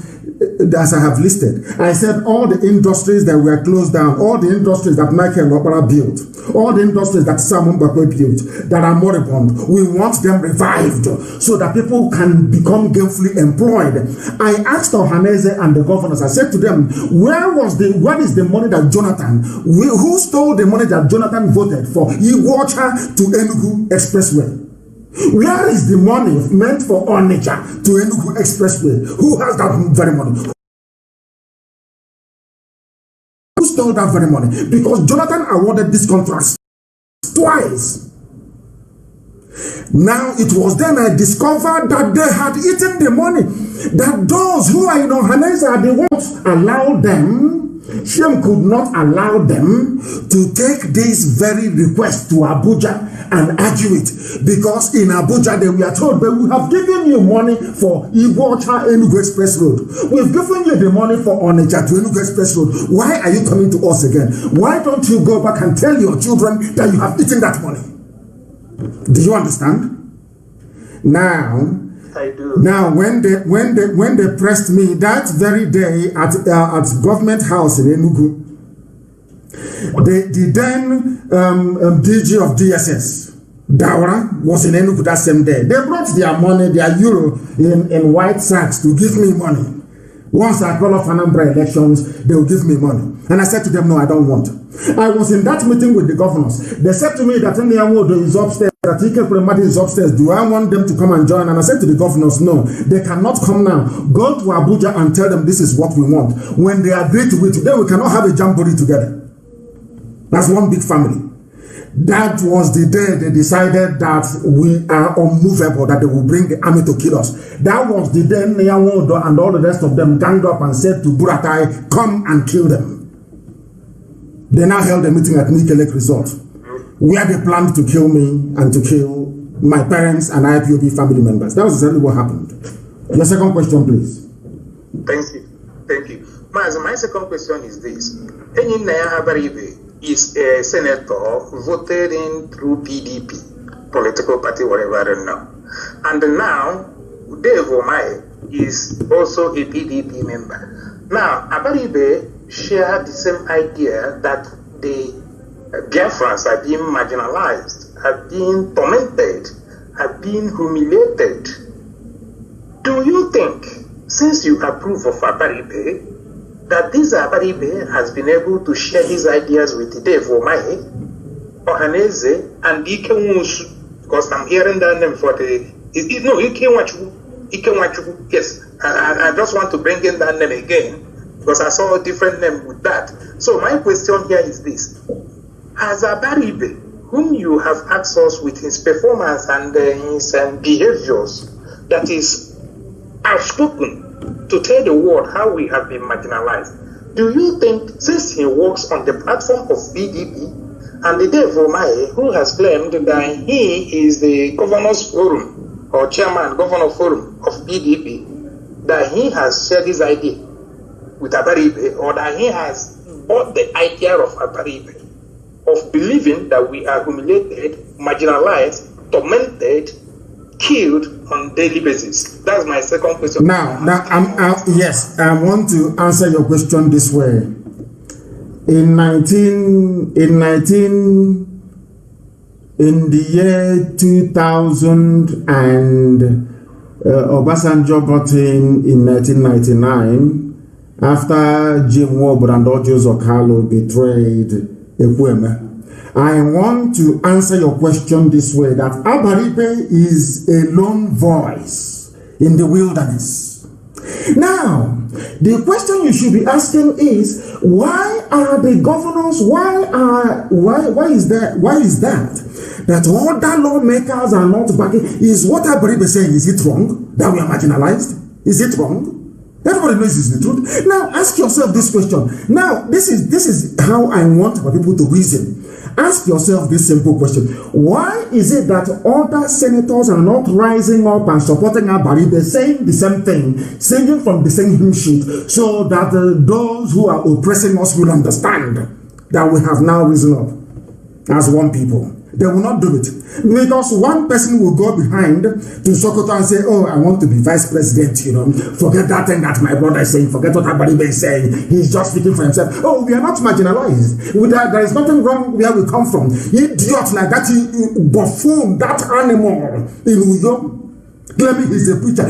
As I have listed, I said all the industries that were closed down, all the industries that Michael Opera built, all the industries that Simon Bakwe built, that are moribund, we want them revived so that people can become gainfully employed. I asked Ohaneze and the governors, I said to them, what is the money that who stole the money that Jonathan voted for Iguacha to Enugu Expressway? Where is the money meant for Onitsha to Enugu Expressway? Who has that very money? Who stole that very money? Because Jonathan awarded these contracts twice. Now it was then I discovered that they had eaten the money. That those who are in Ohanese are the ones allowed them. Shem could not allow them to take this very request to Abuja and argue it, because in Abuja they were told, but we have given you money for Iguacha Enugu Express Road. We've given you the money for Onitsha to Enugu Express Road. Why are you coming to us again? Why don't you go back and tell your children that you have eaten that money? Do you understand? Now, I do. Now, when they pressed me that very day at Government House in Enugu, the then DG of DSS, Dawara, was in Enugu that same day. They brought their money, their euro, in white sacks to give me money. Once I call off Anambra elections, they will give me money. And I said to them, no, I don't want. I was in that meeting with the governors. They said to me that Ndiawodo is upstairs, that Ike Premadi is upstairs. Do I want them to come and join? And I said to the governors, no, they cannot come now. Go to Abuja and tell them this is what we want. When they agree to it, then we cannot have a jamboree together. That's one big family. That was the day they decided that we are unmovable, that they will bring the army to kill us. That was the day Ndiawodo and all the rest of them ganged up and said to Buratai, come and kill them. They now held a meeting at Nikelek Resort, where they planned to kill me and to kill my parents and IPOB family members. That was exactly what happened. Your second question, please. Thank you. Thank you. Mazi, my second question is this. Enyinaya Habaribe is a senator voted in through PDP, political party, whatever I don't know. And now, Dave Omae is also a PDP member. Now, Habaribe shared the same idea that the Biafrans are being marginalized, are being tormented, are being humiliated. Do you think, since you approve of Habaribe, that this Habaribe has been able to share his ideas with Dave Omae, Ohaneze, and Ike Nwusu? Because I'm hearing that name for the... No, Ike Nwachukwu. Yes, I just want to bring in that name again, because I saw a different name with that. So my question here is this. Has Habaribe, whom you have asked us with his performance and his behaviors, that is outspoken to tell the world how we have been marginalized, do you think, since he works on the platform of PDP, and the Dave Omae, who has claimed that he is the governor's forum, or chairman governor forum of PDP, that he has shared his idea with Habaribe, or that he has bought the idea of Habaribe, of believing that we are humiliated, marginalized, tormented, killed on daily basis? That's my second question. Yes, I want to answer your question this way. In the year 2000, and Obasanjo got in 1999, after Jim Wobbard and Ojo Zokalo betrayed Ekweme. I want to answer your question this way, that Habaribe is a lone voice in the wilderness. Now, the question you should be asking is, why are the governors, why is that that other lawmakers are not backing? Is what Habaribe saying, is it wrong that we are marginalized? Is it wrong? Everybody knows it's the truth. Now, ask yourself this question. Now, this is how I want my people to reason. Ask yourself this simple question. Why is it that other senators are not rising up and supporting Habaribe, saying the same thing, singing from the same hymn sheet, so that those who are oppressing us will understand that we have now risen up as one people? They will not do it, because one person will go behind to Sokoto and say, oh, I want to be vice president, forget that thing that my brother is saying, forget what Habaribe is saying, he's just speaking for himself. Oh, we are not marginalized. There is nothing wrong where we come from. Idiot like that, buffoon, that animal in Uyo, claiming he's a preacher.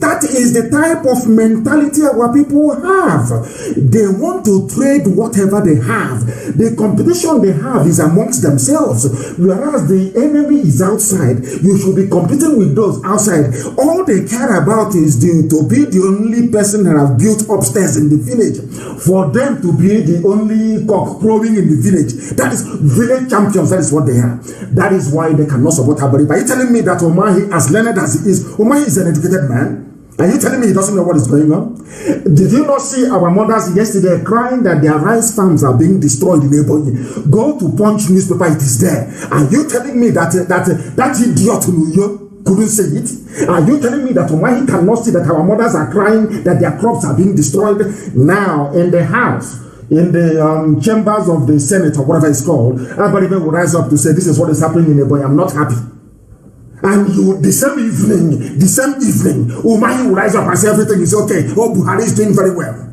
That is the type of mentality our people have. They want to trade whatever they have. The competition they have is amongst themselves, whereas the enemy is outside. You should be competing with those outside. All they care about is to be the only person that have built upstairs in the village, for them to be the only cock crowing in the village. That is village champions. That is what they are. That is why they cannot support Habaribe. Are you telling me that Omahi, as learned as he is, Omahi is an educated man? Are you telling me he doesn't know what is going on? Did you not see our mothers yesterday crying that their rice farms are being destroyed in Ebonyi? Go to Punch newspaper, it is there. Are you telling me that idiot couldn't say it? Are you telling me that Omahi cannot see that our mothers are crying that their crops are being destroyed? Now, in the house, in the chambers of the Senate or whatever it's called, everybody will rise up to say, this is what is happening in a boy, I'm not happy. And the same evening, Umahi will rise up and say everything is okay. Oh, Buhari is doing very well.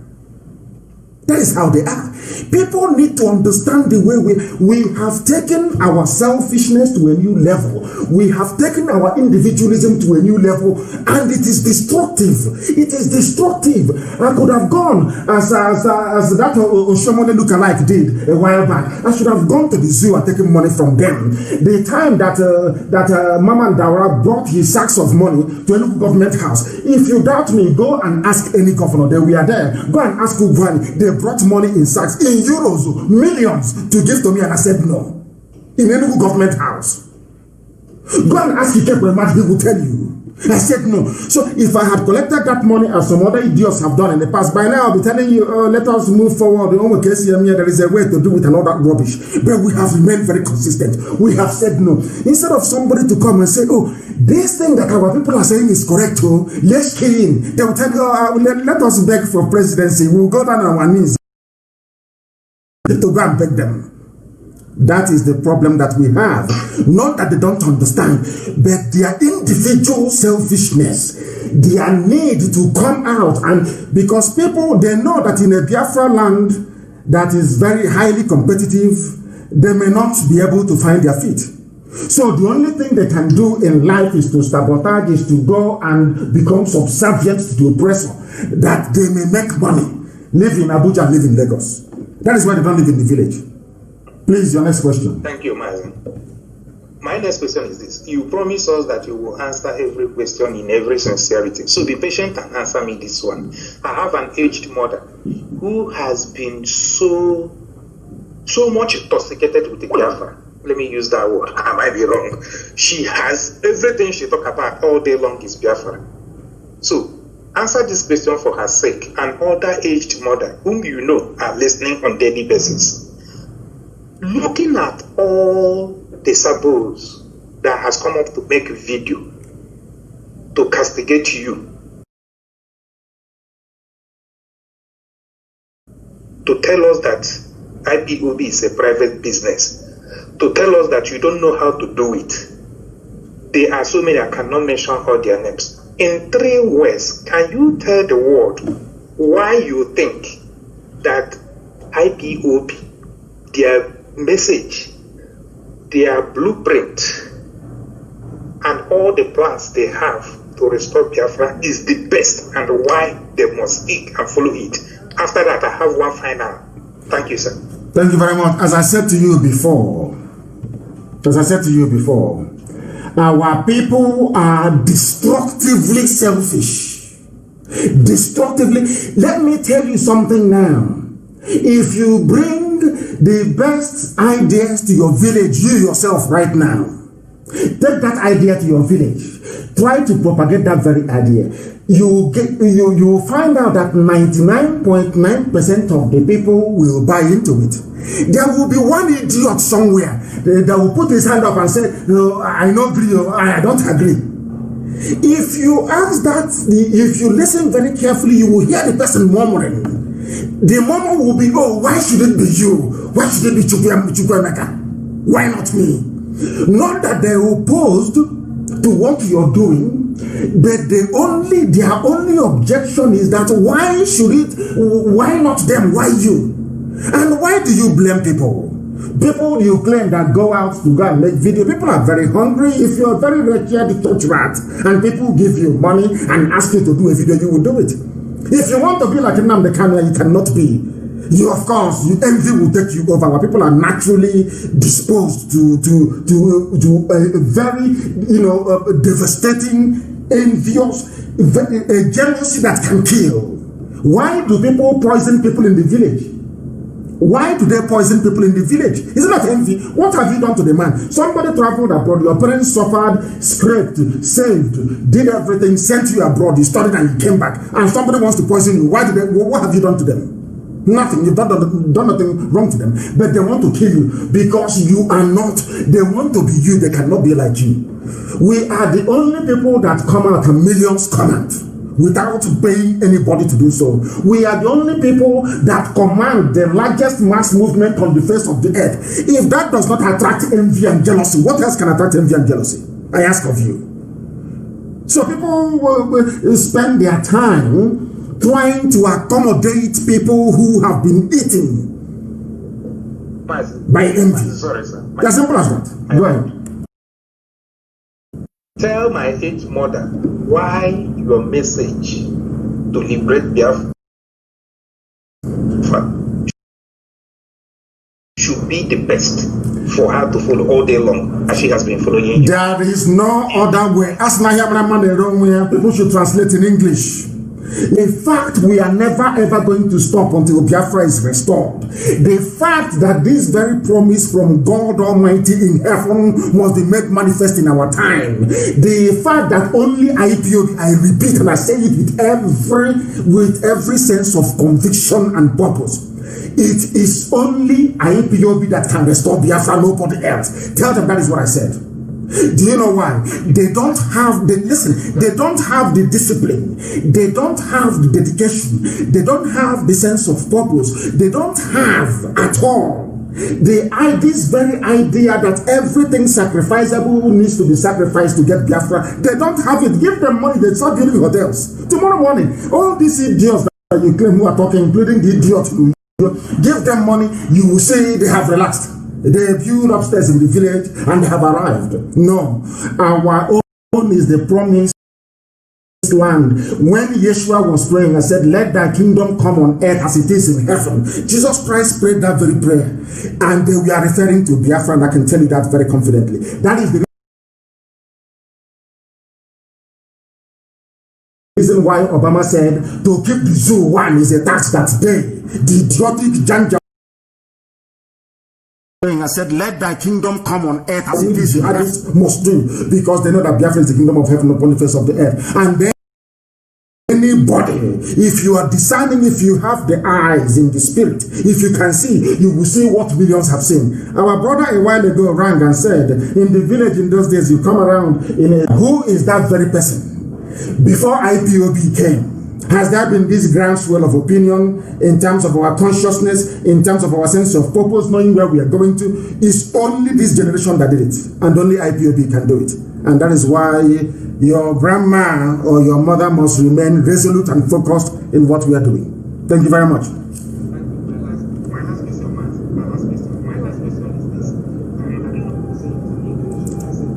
That is how they are. People need to understand the way we have taken our selfishness to a new level. We have taken our individualism to a new level, and it is destructive. It is destructive. I could have gone as that Oshomole lookalike did a while back. I should have gone to the zoo and taken money from them. The time that Mama Ndawara brought his sacks of money to a local government house. If you doubt me, go and ask any governor. They were there. Go and ask Ubani. They brought money in sacks, in euros, millions, to give to me, and I said no. In any government house. Go and ask Ikekwe, he will tell you. I said no. So if I had collected that money as some other idiots have done in the past, by now I'll be telling you, let us move forward. There is a way to do it and all that rubbish. But we have remained very consistent. We have said no. Instead of somebody to come and say, oh, this thing that our people are saying is correct, oh, let's kill him. They will tell you, let us beg for presidency. We'll go down on our knees to go and beg them. That is the problem that we have. Not that they don't understand, but their individual selfishness, their need to come out, and because people, they know that in a Biafra land that is very highly competitive, they may not be able to find their feet. So the only thing they can do in life is to sabotage, is to go and become subservient to the oppressor, that they may make money, live in Abuja, live in Lagos. That is why they don't live in the village. Please, your next question. Thank you, Mazi. My next question is this. You promise us that you will answer every question in every sincerity. So be patient and answer me this one. I have an aged mother who has been so much intoxicated with the Biafra. Let me use that word. I might be wrong. She has everything she talks about all day long is Biafra. So answer this question for her sake and other aged mother whom you know are listening on daily basis. Looking at all the sabos that has come up to make a video to castigate you, to tell us that IPOB is a private business, to tell us that you don't know how to do it. There are so many, I cannot mention all their names. In 3 words, can you tell the world why you think that IPOB, their message, their blueprint, and all the plans they have to restore Biafra is the best, and why they must stick and follow it? After that, I have one final. Thank you, sir. Thank you very much. As I said to you before, our people are destructively selfish. Destructively. Let me tell you something now. If you bring the best ideas to your village, you yourself right now, take that idea to your village, try to propagate that very idea, you find out that 99.9% of the people will buy into it. There will be one idiot somewhere that will put his hand up and say, no, I don't agree, I don't agree. If you ask that, if you listen very carefully, you will hear the person murmuring. The murmur will be, oh, why should it be you? Why should it be Chukwemeka? Why not me? Not that they're opposed to what you're doing, but their only objection is that why not them? Why you? And why do you blame people? People you claim that go out to go and make video, people are very hungry. If you're very wretched, touch rat, and people give you money and ask you to do a video, you will do it. If you want to be like Nnamdi Kanu, you cannot be. You, of course, envy will take you over. Our people are naturally disposed to a very, devastating, envious, a jealousy that can kill. Why do people poison people in the village? Why do they poison people in the village? Is it not envy? What have you done to the man? Somebody traveled abroad, your parents suffered, scraped, saved, did everything, sent you abroad, you studied and you came back, and somebody wants to poison you. What have you done to them? Nothing. You've done nothing wrong to them. But they want to kill you because you are not. They want to be you. They cannot be like you. We are the only people that come out and millions come out. without paying anybody to do so. We are the only people that command the largest mass movement on the face of the earth. If that does not attract envy and jealousy, what else can attract envy and jealousy? I ask of you. So people will spend their time trying to accommodate people who have been eaten by envy. Sorry, sir. As simple as that. Go ahead. Tell my aged mother why your message to liberate Biafra should be the best for her to follow all day long, as she has been following you. There is no other way. As people should translate in English. In fact, we are never ever going to stop until Biafra is restored. The fact that this very promise from God Almighty in heaven must be made manifest in our time. The fact that only IPOB, I repeat and I say it with every sense of conviction and purpose. It is only IPOB that can restore Biafra, nobody else. Tell them that is what I said. Do you know why? They don't have the they don't have the discipline, they don't have the dedication, they don't have the sense of purpose, they don't have at all this very idea that everything sacrificable needs to be sacrificed to get Biafra. They don't have it. Give them money, they start building hotels. Tomorrow morning, all these idiots that you claim who are talking, including the idiot, give them money, you will say they have relaxed. They build upstairs in the village and they have arrived. No, our own is the promised land. When Yeshua was praying and said, let thy kingdom come on earth as it is in heaven, Jesus Christ prayed that very prayer. And we are referring to Biafra, and I can tell you that very confidently. That is the reason why Obama said to keep the zoo one is a tax that day. The idiotic janja I said, let thy kingdom come on earth as it is in heaven must do, because they know that Biafra is the kingdom of heaven upon the face of the earth. And then anybody, if you are discerning, if you have the eyes in the spirit, if you can see, you will see what millions have seen. Our brother a while ago rang and said, in the village in those days, you come around who is that very person? Before IPOB came, has there been this groundswell of opinion in terms of our consciousness, in terms of our sense of purpose, knowing where we are going to? It's only this generation that did it, and only IPOB can do it. And that is why your grandma or your mother must remain resolute and focused in what we are doing. Thank you very much.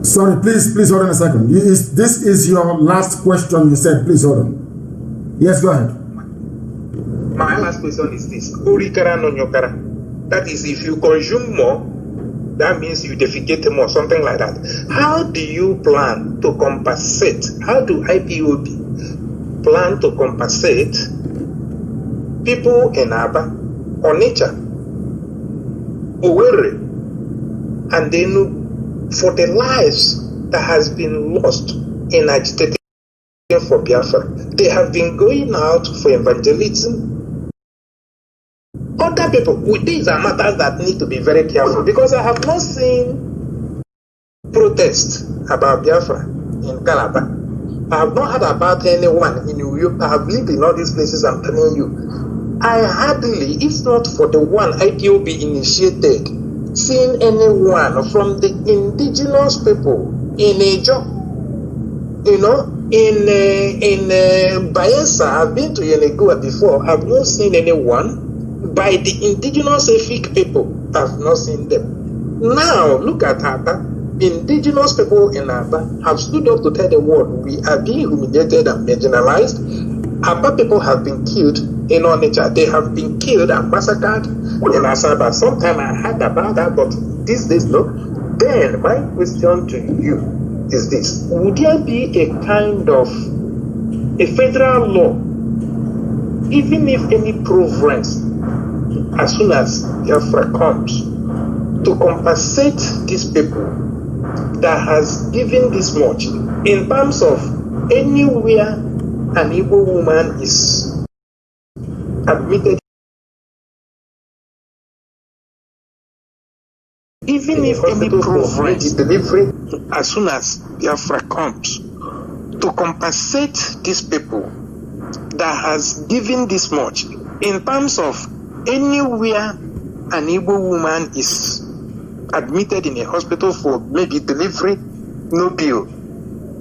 Sorry, please hold on a second. This is your last question you said. Please hold on. Yes, go ahead. My last question is this. Urikara no nyokara. That is, if you consume more, that means you defecate more, something like that. How do you plan to compensate? How do IPOB plan to compensate people in Aba, Onitsha, Owerri, and then for the lives that has been lost in agitating for Biafra? They have been going out for evangelism. Other people, these are matters that need to be very careful, because I have not seen protests about Biafra in Calabar. I have not heard about anyone in New York. I have lived in all these places, I'm telling you. I hardly, if not for the one IPOB initiated, seen anyone from the indigenous people in Ejo, in Bayelsa. I've been to Yenegoa before. I've not seen anyone. By the indigenous Efik people, I've not seen them. Now, look at Aba. Indigenous people in Aba have stood up to tell the world we are being humiliated and marginalized. Aba people have been killed in Onitsha. They have been killed and massacred in Asaba. Sometime I heard about that, but these days, no. Then, my question to you is this. Would there be a kind of a federal law, even if any province, as soon as Biafra comes, to compensate these people that has given this much, in terms of anywhere an Igbo woman is admitted, even if any province delivery, as soon as Biafra comes, to compensate these people that has given this much in terms of anywhere an Igbo woman is admitted in a hospital for maybe delivery, no bill.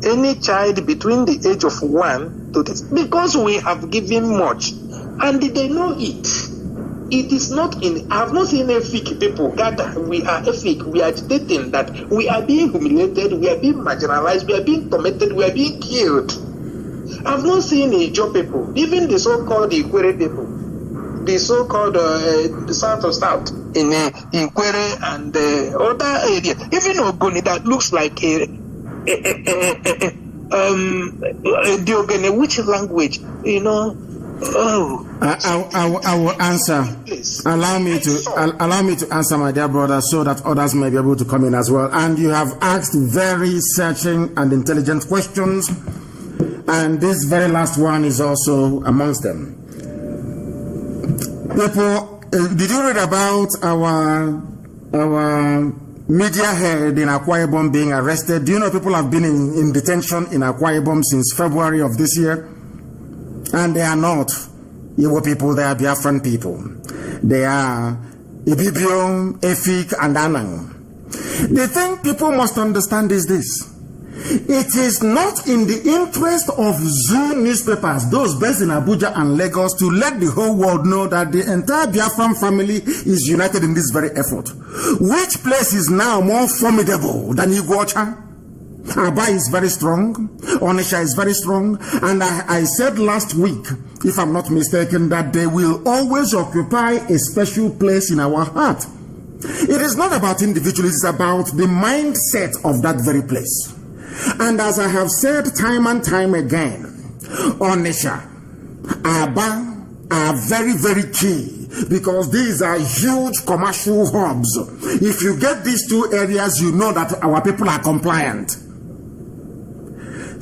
Any child between the age of 1 to this, because we have given much and they know it. It is not in, I have not seen Efik people gather. We are Efik, we are agitating that we are being humiliated, we are being marginalized, we are being tormented, we are being killed. I've not seen Ijo people, even the so-called Ikwere people, the so-called the South of South in Ikwere and other area, even Ogoni that looks like Diogene, which language, you know? Oh, I will answer. Allow me to answer, my dear brother, so that others may be able to come in as well. And you have asked very searching and intelligent questions, and this very last one is also amongst them. People, did you read about our media head in Akwa Ibom being arrested? Do you know people have been in detention in Akwa Ibom since February of this year? And they are not Igbo people, they are Biafran people. They are Ibibio, Efik, and Anang. The thing people must understand is this. It is not in the interest of Zoo newspapers, those based in Abuja and Lagos, to let the whole world know that the entire Biafran family is united in this very effort. Which place is now more formidable than Iguacha? Aba is very strong, Onisha is very strong, and I said last week, if I'm not mistaken, that they will always occupy a special place in our heart. It is not about individuals, it's about the mindset of that very place. And as I have said time and time again, Onisha, Aba are very, very key, because these are huge commercial hubs. If you get these two areas, you know that our people are compliant.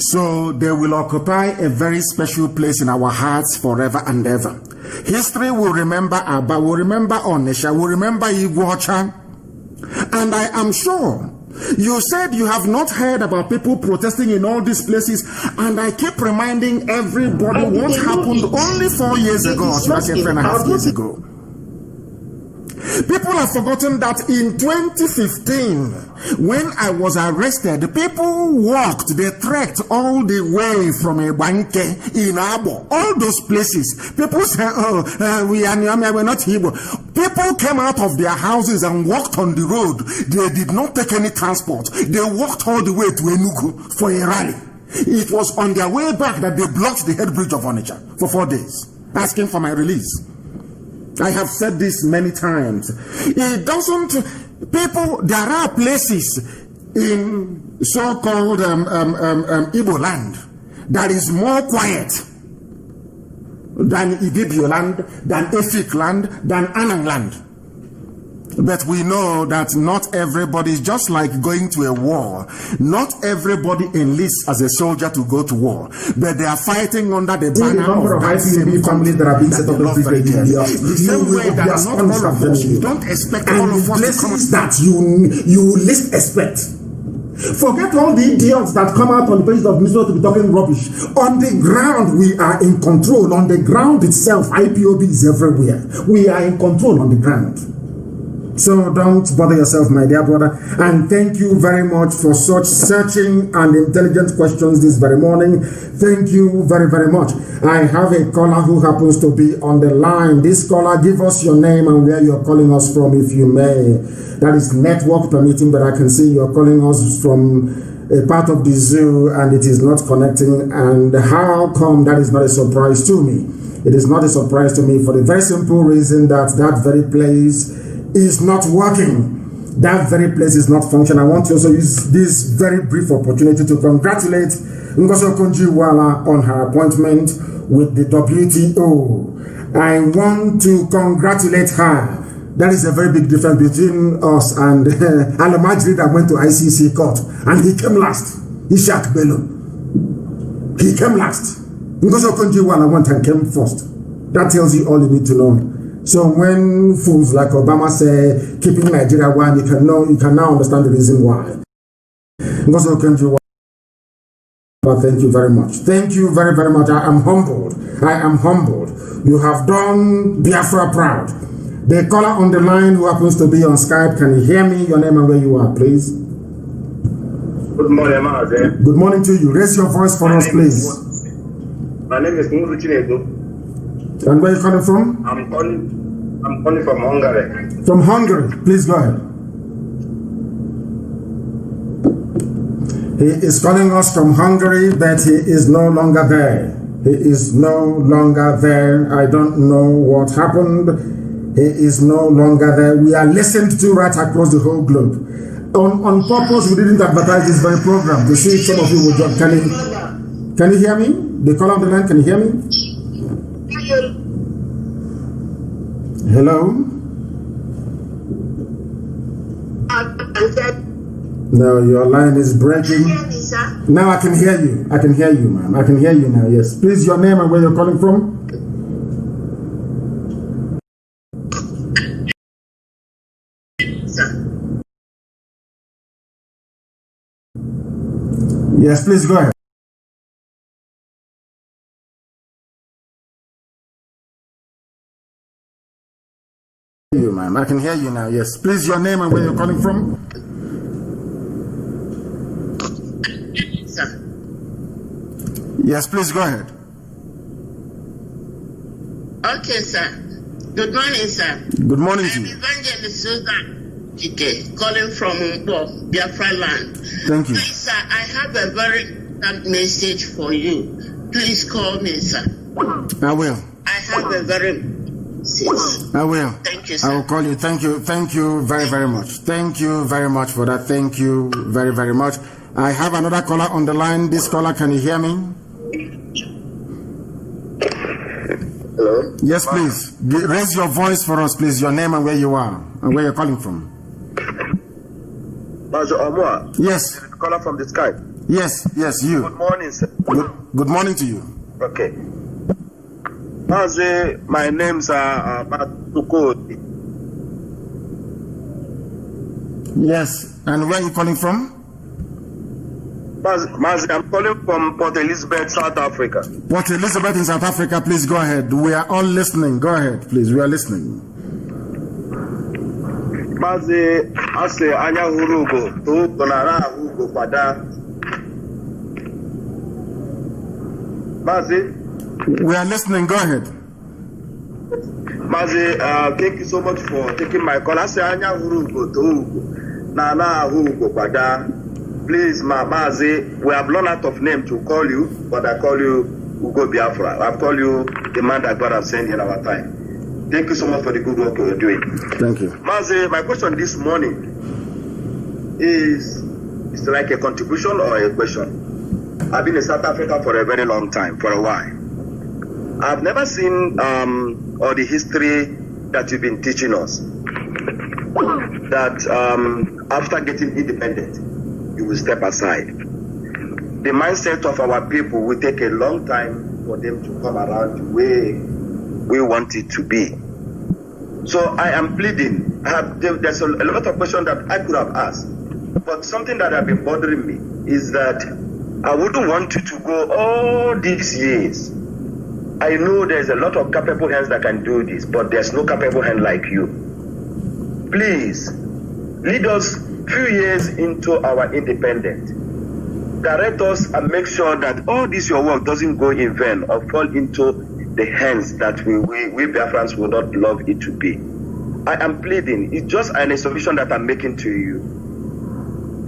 So they will occupy a very special place in our hearts forever and ever. History will remember Aba, will remember Onisha, will remember Iguacha. And I am sure you said you have not heard about people protesting in all these places, and I keep reminding everybody what happened only 4 years ago, 3.5 years ago. People have forgotten that in 2015, when I was arrested, people walked, they trekked all the way from Ebanke in Abo, all those places. People say, we're not Igbo. People came out of their houses and walked on the road. They did not take any transport. They walked all the way to Enugu for a rally. It was on their way back that they blocked the head bridge of Onitsha for 4 days, asking for my release. I have said this many times. It doesn't, people, there are places in so-called Igbo land that is more quiet than Ibibio land, than Efik land, than Anang land. But we know that not everybody is just like going to a war. Not everybody enlists as a soldier to go to war, but they are fighting under the banner of that same families that have been set up in the same way that not all of us, you don't expect all of us to come that you least expect. Forget all the idiots that come out on the pages of news to be talking rubbish. On the ground, we are in control. On the ground itself, IPOB is everywhere. We are in control on the ground. So don't bother yourself, my dear brother. And thank you very much for such searching and intelligent questions this very morning. Thank you very, very much. I have a caller who happens to be on the line. This caller, give us your name and where you're calling us from, if you may. That is network permitting, but I can see you're calling us from a part of the zoo and it is not connecting. And how come that is not a surprise to me? It is not a surprise to me for the very simple reason that that very place is not working. That very place is not functioning. I want to also use this very brief opportunity to congratulate Ngozi Okonjo-Iweala on her appointment with the WTO. I want to congratulate her. That is a very big difference between us and Alamajri that went to ICC court and he came last. Ishak Bello. He came last. Ngozi Okonjo-Iweala went and came first. That tells you all you need to know. So when fools like Obama say keeping Nigeria one, you can now understand the reason why. Thank you very much. Thank you very, very much. I am humbled. I am humbled. You have done Biafra proud. The caller on the line who happens to be on Skype, can you hear me? Your name and where you are, please. Good morning, Mazi. Good morning to you. Raise your voice for us, please. My name is Mazi Nnamdi. And where are you calling from? I'm calling from Hungary. From Hungary. Please go ahead. He is calling us from Hungary, but he is no longer there. He is no longer there. I don't know what happened. He is no longer there. We are listened to right across the whole globe. On purpose, we didn't advertise this very program to see if some of you would join. Can you hear me? The caller on the line, can you hear me? Hello? No, your line is breaking. Now I can hear you. I can hear you, ma'am. I can hear you now, yes. Please, your name and where you're calling from? Yes, please go ahead. You, ma'am. I can hear you now. Yes, please, your name and where you're calling from. Sir. Yes, please go ahead. Okay, sir. Good morning, sir. Good morning to I'm you. Evangelist Susan Chike, calling from Biafra land. Thank you. Please, sir, I have a very important message for you. Please call me, sir. I will. I have a very message. I will. Thank you, sir. I will call you. Thank you. Thank you very, very much. Thank you very much for that. Thank you very, very much. I have another caller on the line. This caller, can you hear me? Hello? Yes, please. Raise your voice for us, please. Your name and where you are and where you're calling from. Mazi Omwa. Yes. Caller from the Skype. Yes, you. Good morning, sir. Good morning to you. Okay. Mazi, my name's Mazi. Yes. And where are you calling from? Mazi, I'm calling from Port Elizabeth, South Africa. Port Elizabeth in South Africa, please go ahead. We are all listening. Go ahead, please. We are listening. Mazi, ase anya hurugo, to konara hugo pada. Mazi. We are listening. Go ahead. Mazi, thank you so much for taking my call. Ase anya hurugo, to hugo, nana hugo pada. Please, Mazi, we have run out of name to call you, but I call you Ugo Biafra. I've called you the man that God has sent in our time. Thank you so much for the good work you're doing. Thank you. Mazi, my question this morning is like a contribution or a question. I've been in South Africa for a very long time, for a while. I've never seen all the history that you've been teaching us. That after getting independent, you will step aside. The mindset of our people will take a long time for them to come around the way we want it to be. So I am pleading. There's a lot of questions that I could have asked, but something that has been bothering me is that I wouldn't want you to go all these years. I know there's a lot of capable hands that can do this, but there's no capable hand like you. Please, lead us few years into our independence. Direct us and make sure that all this your work doesn't go in vain or fall into the hands that we Biafrans will not love it to be. I am pleading. It's just an submission that I'm making to you.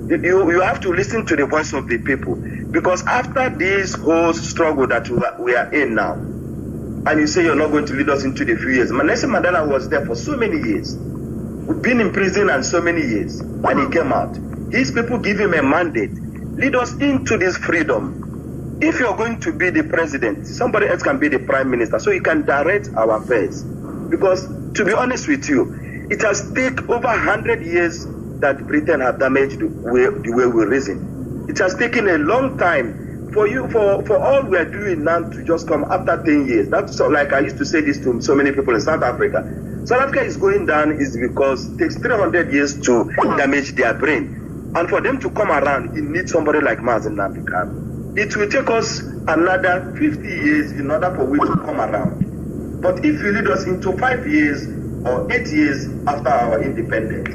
You have to listen to the voice of the people, because after this whole struggle that we are in now, and you say you're not going to lead us into the few years. Nelson Mandela was there for so many years. We've been in prison and so many years, and he came out. His people give him a mandate. Lead us into this freedom. If you're going to be the president, somebody else can be the prime minister, so you can direct our affairs. Because, to be honest with you, it has taken over 100 years that Britain have damaged the way we reason. It has taken a long time for you, for all we're doing now to just come after 10 years. That's so, like I used to say this to so many people in South Africa. South Africa is going down is because it takes 300 years to damage their brain. And for them to come around, it needs somebody like Mazi Nnamdi Kanu. it will take us another 50 years in order for we to come around. But if you lead us into 5 years or 8 years after our independence,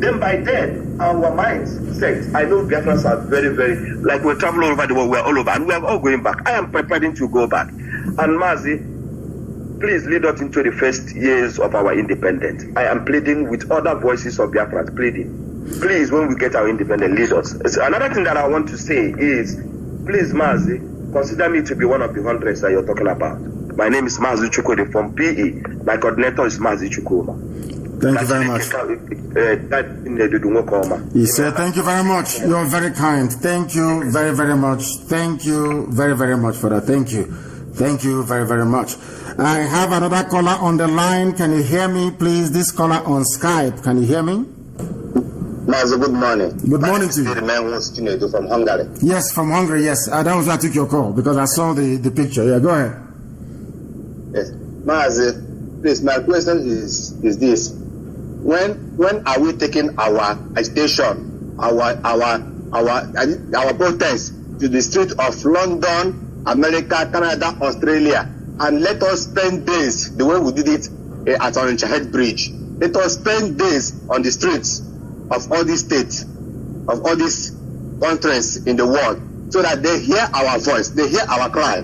then by then, our minds set. I know Biafrans are very, very, like we travel all over the world, we're all over, and we are all going back. I am preparing to go back. And Mazi, please lead us into the first years of our independence. I am pleading with other voices of Biafrans, pleading. Please, when we get our independence, lead us. Another thing that I want to say is, please, Mazi, consider me to be one of the hundreds that you're talking about. My name is Mazi Chukwudi from PE. My coordinator is Mazi Chukwuma. Thank you very much. He said, thank you very much. You're very kind. Thank you very, very much. Thank you very, very much for that. Thank you. Thank you very, very much. I have another caller on the line. Can you hear me, please? This caller on Skype. Can you hear me? Mazi, good morning. Good morning to you. The man wants to from Hungary. Yes, from Hungary, yes. That was why I took your call, because I saw the picture. Yeah, go ahead. Yes. Mazi, please, my question is this. When are we taking our agitation, our protest to the street of London, America, Canada, Australia, and let us spend days the way we did it at Orange Head Bridge. Let us spend days on the streets of all these states, of all these countries in the world, so that they hear our voice, they hear our cry.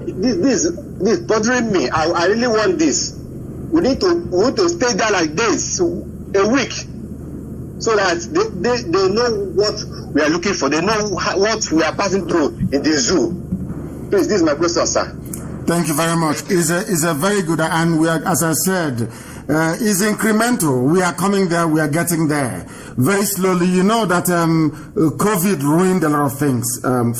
This is bothering me. I really want this. We need to stay there like this a week, so that they know what we are looking for. They know what we are passing through in the zoo. Please, this is my question, sir. Thank you very much. It's a very good, and we are, as I said, is incremental. We are coming there. We are getting there very slowly. You know that COVID ruined a lot of things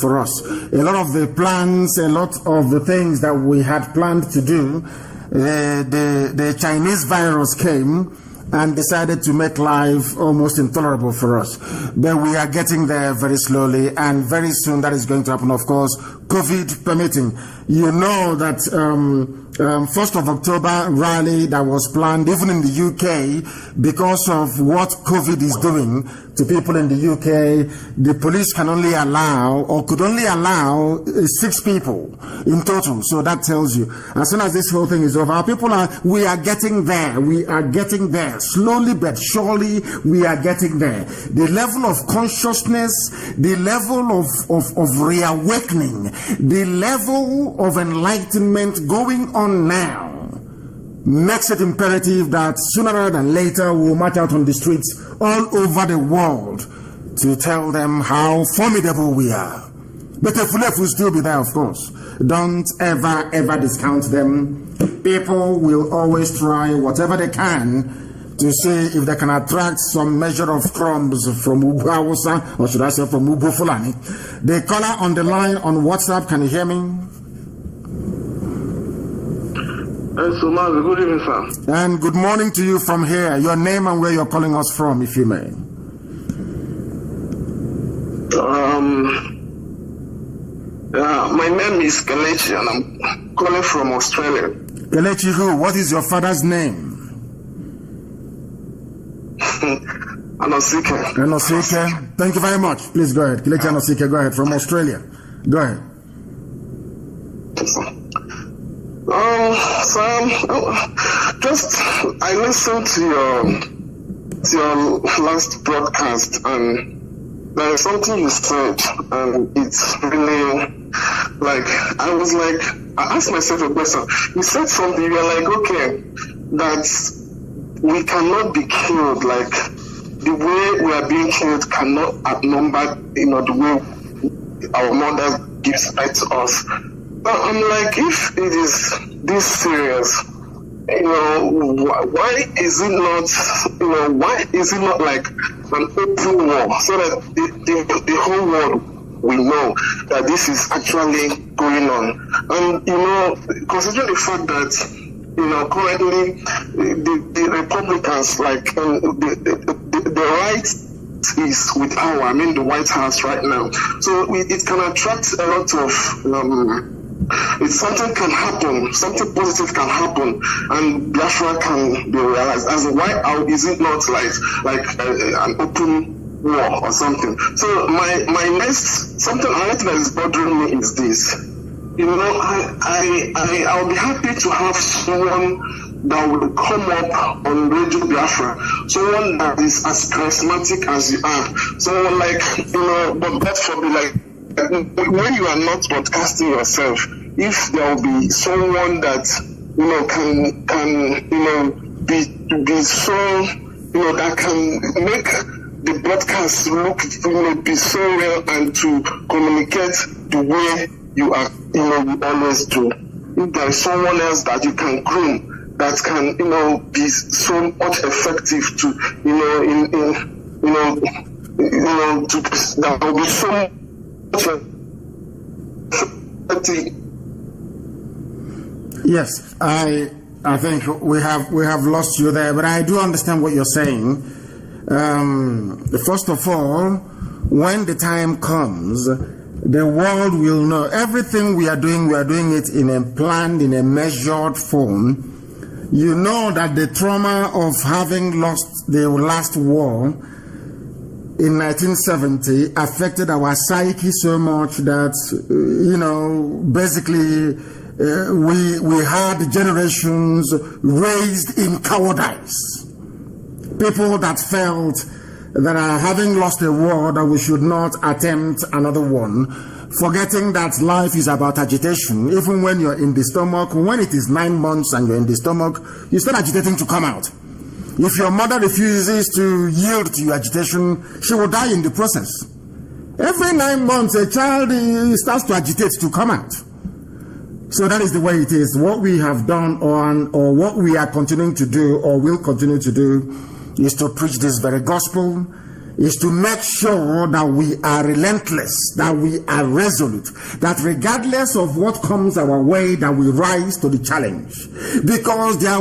for us. A lot of the plans, a lot of the things that we had planned to do. The Chinese virus came and decided to make life almost intolerable for us. But we are getting there very slowly, and very soon that is going to happen, of course, COVID permitting. You know that 1st of October rally that was planned, even in the UK, because of what COVID is doing to people in the UK, the police can only allow, or could only allow 6 people in total. So that tells you, as soon as this whole thing is over, our people we are getting there. We are getting there. Slowly but surely, we are getting there. The level of consciousness, the level of reawakening, the level of enlightenment going on now makes it imperative that sooner rather than later we'll march out on the streets all over the world to tell them how formidable we are. But the Fulef will still be there, of course. Don't ever discount them. People will always try whatever they can to see if they can attract some measure of crumbs from Ubu Hausa, or should I say from Ubu Fulani. The caller on the line on WhatsApp, can you hear me? So, Mazi, good evening, sir. And good morning to you from here. Your name and where you're calling us from, if you may. My name is Kelechi, and I'm calling from Australia. Kelechi who? What is your father's name? Anosike. Anosike. Thank you very much. Please go ahead. Kelechi Anosike, go ahead, from Australia. Go ahead. I listened to your last broadcast, and there is something you said, and it's really I asked myself a question. You said something, you were like, okay, that we cannot be killed, like the way we are being killed cannot outnumber, the way our mother gives birth to us. I'm like, if it is this serious, why is it not like an open war, so that the whole world will know that this is actually going on? And considering the fact that currently the Republicans, the right is with power. I mean, the White House right now, so it can attract a lot of. If something can happen, something positive can happen, and Biafra can be realized. As why is it not like an open war or something. So my next, another thing that is bothering me is this. You know, I'll be happy to have someone that will come up on Radio Biafra, someone that is as charismatic as you are, someone like, you know, but that for me, like, when you are not broadcasting yourself, if there will be someone that, you know, can you know, be so, you know, that can make the broadcast look, you know, be so real and to communicate the way you are, you know, you always do. If there is someone else that you can groom, that can, you know, be so much effective to, you know, to that will be so much effective. Yes, I think we have lost you there, but I do understand what you're saying. First of all, when the time comes, the world will know everything we are doing it in a planned, in a measured form. You know that the trauma of having lost the last war in 1970 affected our psyche so much that, you know, basically we had generations raised in cowardice. People that felt that having lost a war, that we should not attempt another one, forgetting that life is about agitation. Even when you're in the stomach, when it is 9 months and you're in the stomach, you start agitating to come out. If your mother refuses to yield to your agitation, she will die in the process. Every 9 months, a child starts to agitate to come out. So that is the way it is. What we have done or what we are continuing to do or will continue to do is to preach this very gospel, is to make sure that we are relentless, that we are resolute, that regardless of what comes our way, that we rise to the challenge. Because there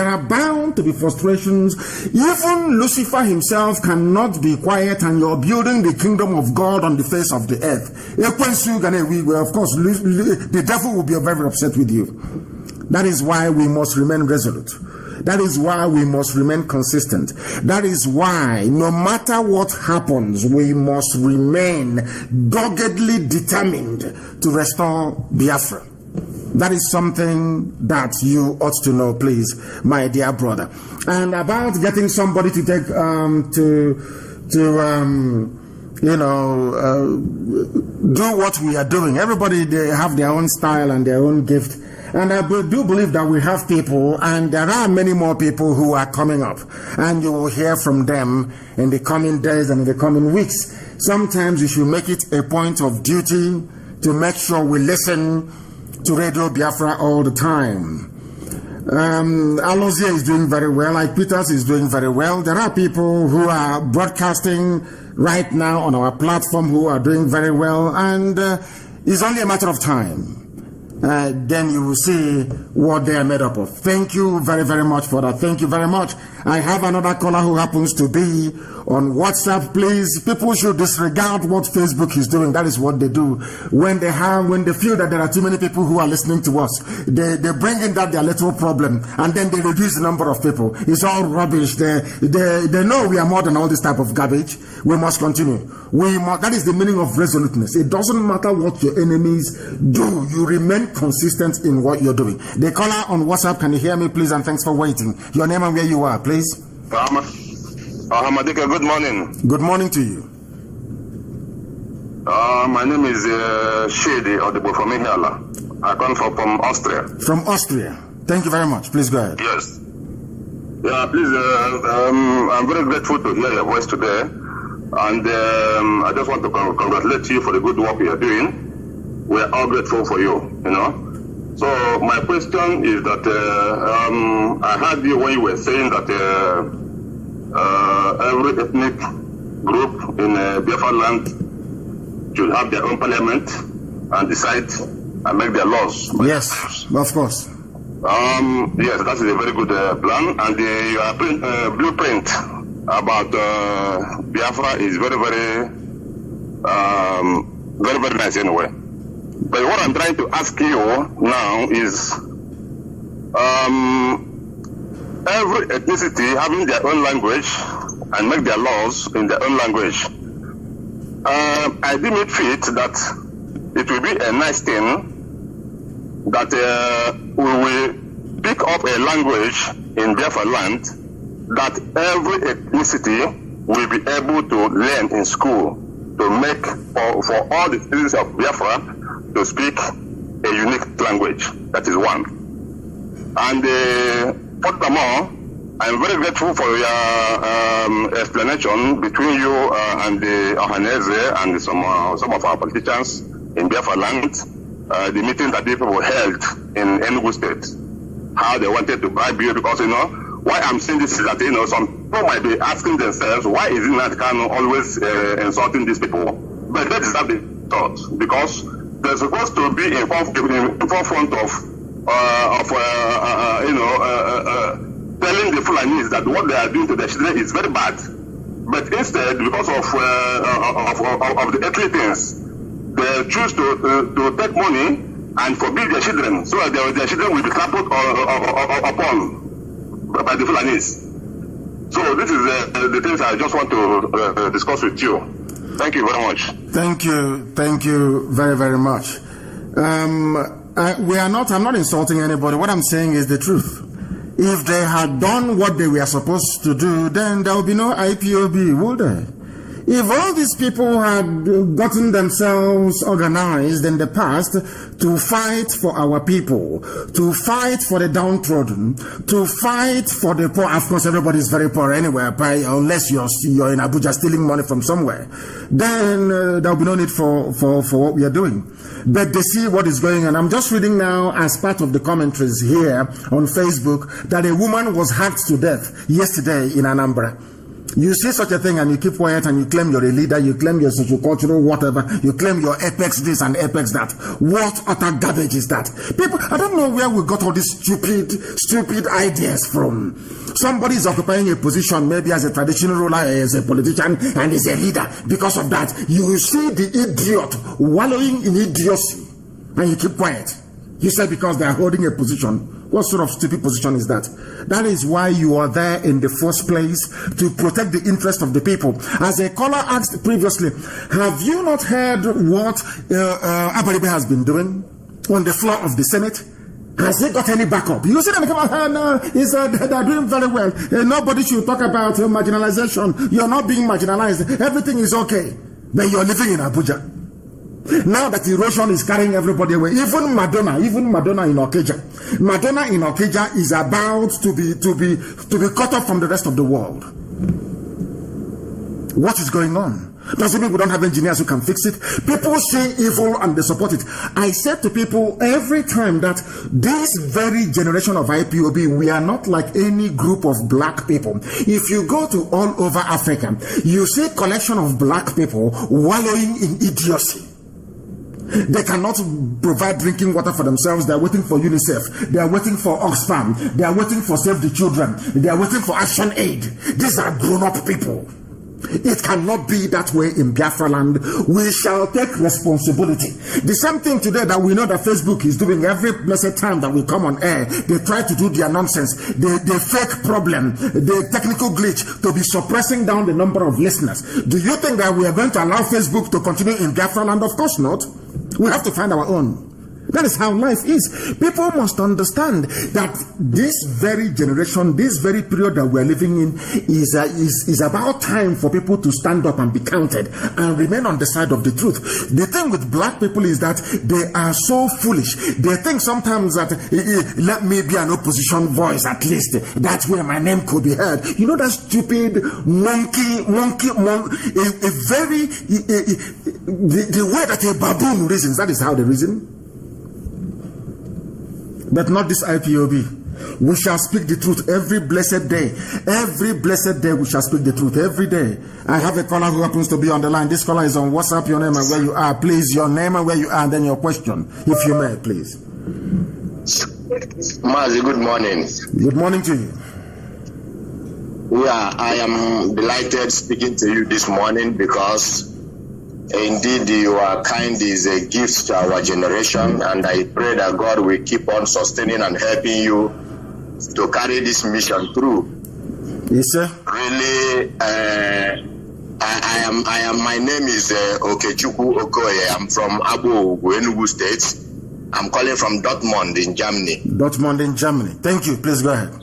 are bound to be frustrations. Even Lucifer himself cannot be quiet, and you're building the kingdom of God on the face of the earth. Of course, the devil will be very upset with you. That is why we must remain resolute. That is why we must remain consistent. That is why, no matter what happens, we must remain doggedly determined to restore Biafra. That is something that you ought to know, please, my dear brother. And about getting somebody to take do what we are doing. Everybody, they have their own style and their own gift. And I do believe that we have people, and there are many more people who are coming up, and you will hear from them in the coming days and in the coming weeks. Sometimes we should make it a point of duty to make sure we listen to Radio Biafra all the time. Alozie is doing very well. Like Peters is doing very well. There are people who are broadcasting right now on our platform who are doing very well, and it's only a matter of time. Then you will see what they are made up of. Thank you very, very much for that. Thank you very much. I have another caller who happens to be on WhatsApp. Please, people should disregard what Facebook is doing. That is what they do. When they feel that there are too many people who are listening to us, they bring in that their little problem, and then they reduce the number of people. It's all rubbish. They know we are more than all this type of garbage. We must continue. That is the meaning of resoluteness. It doesn't matter what your enemies do. You remain consistent in what you're doing. The caller on WhatsApp, can you hear me, please? And thanks for waiting. Your name and where you are, please. Hamadika, good morning. Good morning to you. My name is Shady Odibo from Ihiala. I come from Austria. From Austria. Thank you very much. Please go ahead. Yes. Yeah, please. I'm very grateful to hear your voice today. And I just want to congratulate you for the good work you are doing. We are all grateful for you, you know. So my question is that I heard you when you were saying that every ethnic group in Biafra land should have their own parliament and decide and make their laws. Yes, of course. Yes, that is a very good plan, and your blueprint about Biafra is very, very, very, very nice anyway. But what I'm trying to ask you now is, every ethnicity having their own language, and make their laws in their own language. I deem it fit that it will be a nice thing that we will pick up a language in Biafra land that every ethnicity will be able to learn in school to make for all the citizens of Biafra to speak a unique language. That is one. And furthermore, I'm very grateful for your explanation between you and the Ohaneze and some of our politicians in Biafra land, the meeting that people held in Enugu State, how they wanted to bribe you, because, why I'm saying this is that, some people might be asking themselves, why is Nnamdi Kanu always insulting these people? But that is not the thought, because they're supposed to be in forefront of telling the Fulanis that what they are doing to their children is very bad. But instead, because of the earthly things, they choose to take money and forbid their children, so that their children will be trampled upon by the Fulanis. So this is the things I just want to discuss with you. Thank you very much. Thank you very, very much. I'm not insulting anybody. What I'm saying is the truth. If they had done what they were supposed to do, then there would be no IPOB, would there? If all these people had gotten themselves organized in the past to fight for our people, to fight for the downtrodden, to fight for the poor, of course everybody is very poor anywhere, unless you're in Abuja stealing money from somewhere, then there will be no need for what we are doing. But they see what is going on. I'm just reading now, as part of the commentaries here on Facebook, that a woman was hacked to death yesterday in Anambra. You see such a thing and you keep quiet and you claim you're a leader, you claim you're sociocultural, whatever, you claim you're apex this and apex that. What utter garbage is that? People, I don't know where we got all these stupid ideas from. Somebody is occupying a position, maybe as a traditional ruler, as a politician, and is a leader. Because of that, you see the idiot wallowing in idiocy, and you keep quiet. You say because they are holding a position. What sort of stupid position is that? That is why you are there in the first place, to protect the interest of the people. As a caller asked previously, have you not heard what Abaribe has been doing on the floor of the Senate? Has he got any backup? You see them come out, no, they're doing very well. Nobody should talk about marginalization. You're not being marginalized. Everything is okay. But you're living in Abuja. Now that erosion is carrying everybody away, even Madonna in Okeja. Madonna in Okeja is about to be cut off from the rest of the world. What is going on? Doesn't mean we don't have engineers who can fix it. People see evil and they support it. I said to people every time that this very generation of IPOB, we are not like any group of black people. If you go to all over Africa, you see a collection of black people wallowing in idiocy. They cannot provide drinking water for themselves. They are waiting for UNICEF. They are waiting for Oxfam. They are waiting for Save the Children. They are waiting for Action Aid. These are grown-up people. It cannot be that way in Biafra land. We shall take responsibility. The same thing today that we know that Facebook is doing every blessed time that we come on air. They try to do their nonsense. The fake problem, the technical glitch to be suppressing down the number of listeners. Do you think that we are going to allow Facebook to continue in Biafra land? Of course not. We have to find our own. That is how life is. People must understand that this very generation, this very period that we're living in is about time for people to stand up and be counted and remain on the side of the truth. The thing with black people is that they are so foolish. They think sometimes that let me be an opposition voice at least. That's where my name could be heard. You know that stupid monkey, the way that a baboon reasons, that is how they reason. But not this IPOB. We shall speak the truth every blessed day. Every blessed day we shall speak the truth every day. I have a caller who happens to be on the line. This caller is on WhatsApp. Your name and where you are, please. Your name and where you are, and then your question, if you may, please. Mazi, good morning. Good morning to you. Yeah, I am delighted speaking to you this morning because indeed your kind is a gift to our generation, and I pray that God will keep on sustaining and helping you to carry this mission through. Yes, sir. really, my name is Okechukwu Okoye. I'm from Abu, Enugu State. I'm calling from Dortmund in Germany. Dortmund in Germany. Thank you. Please go ahead.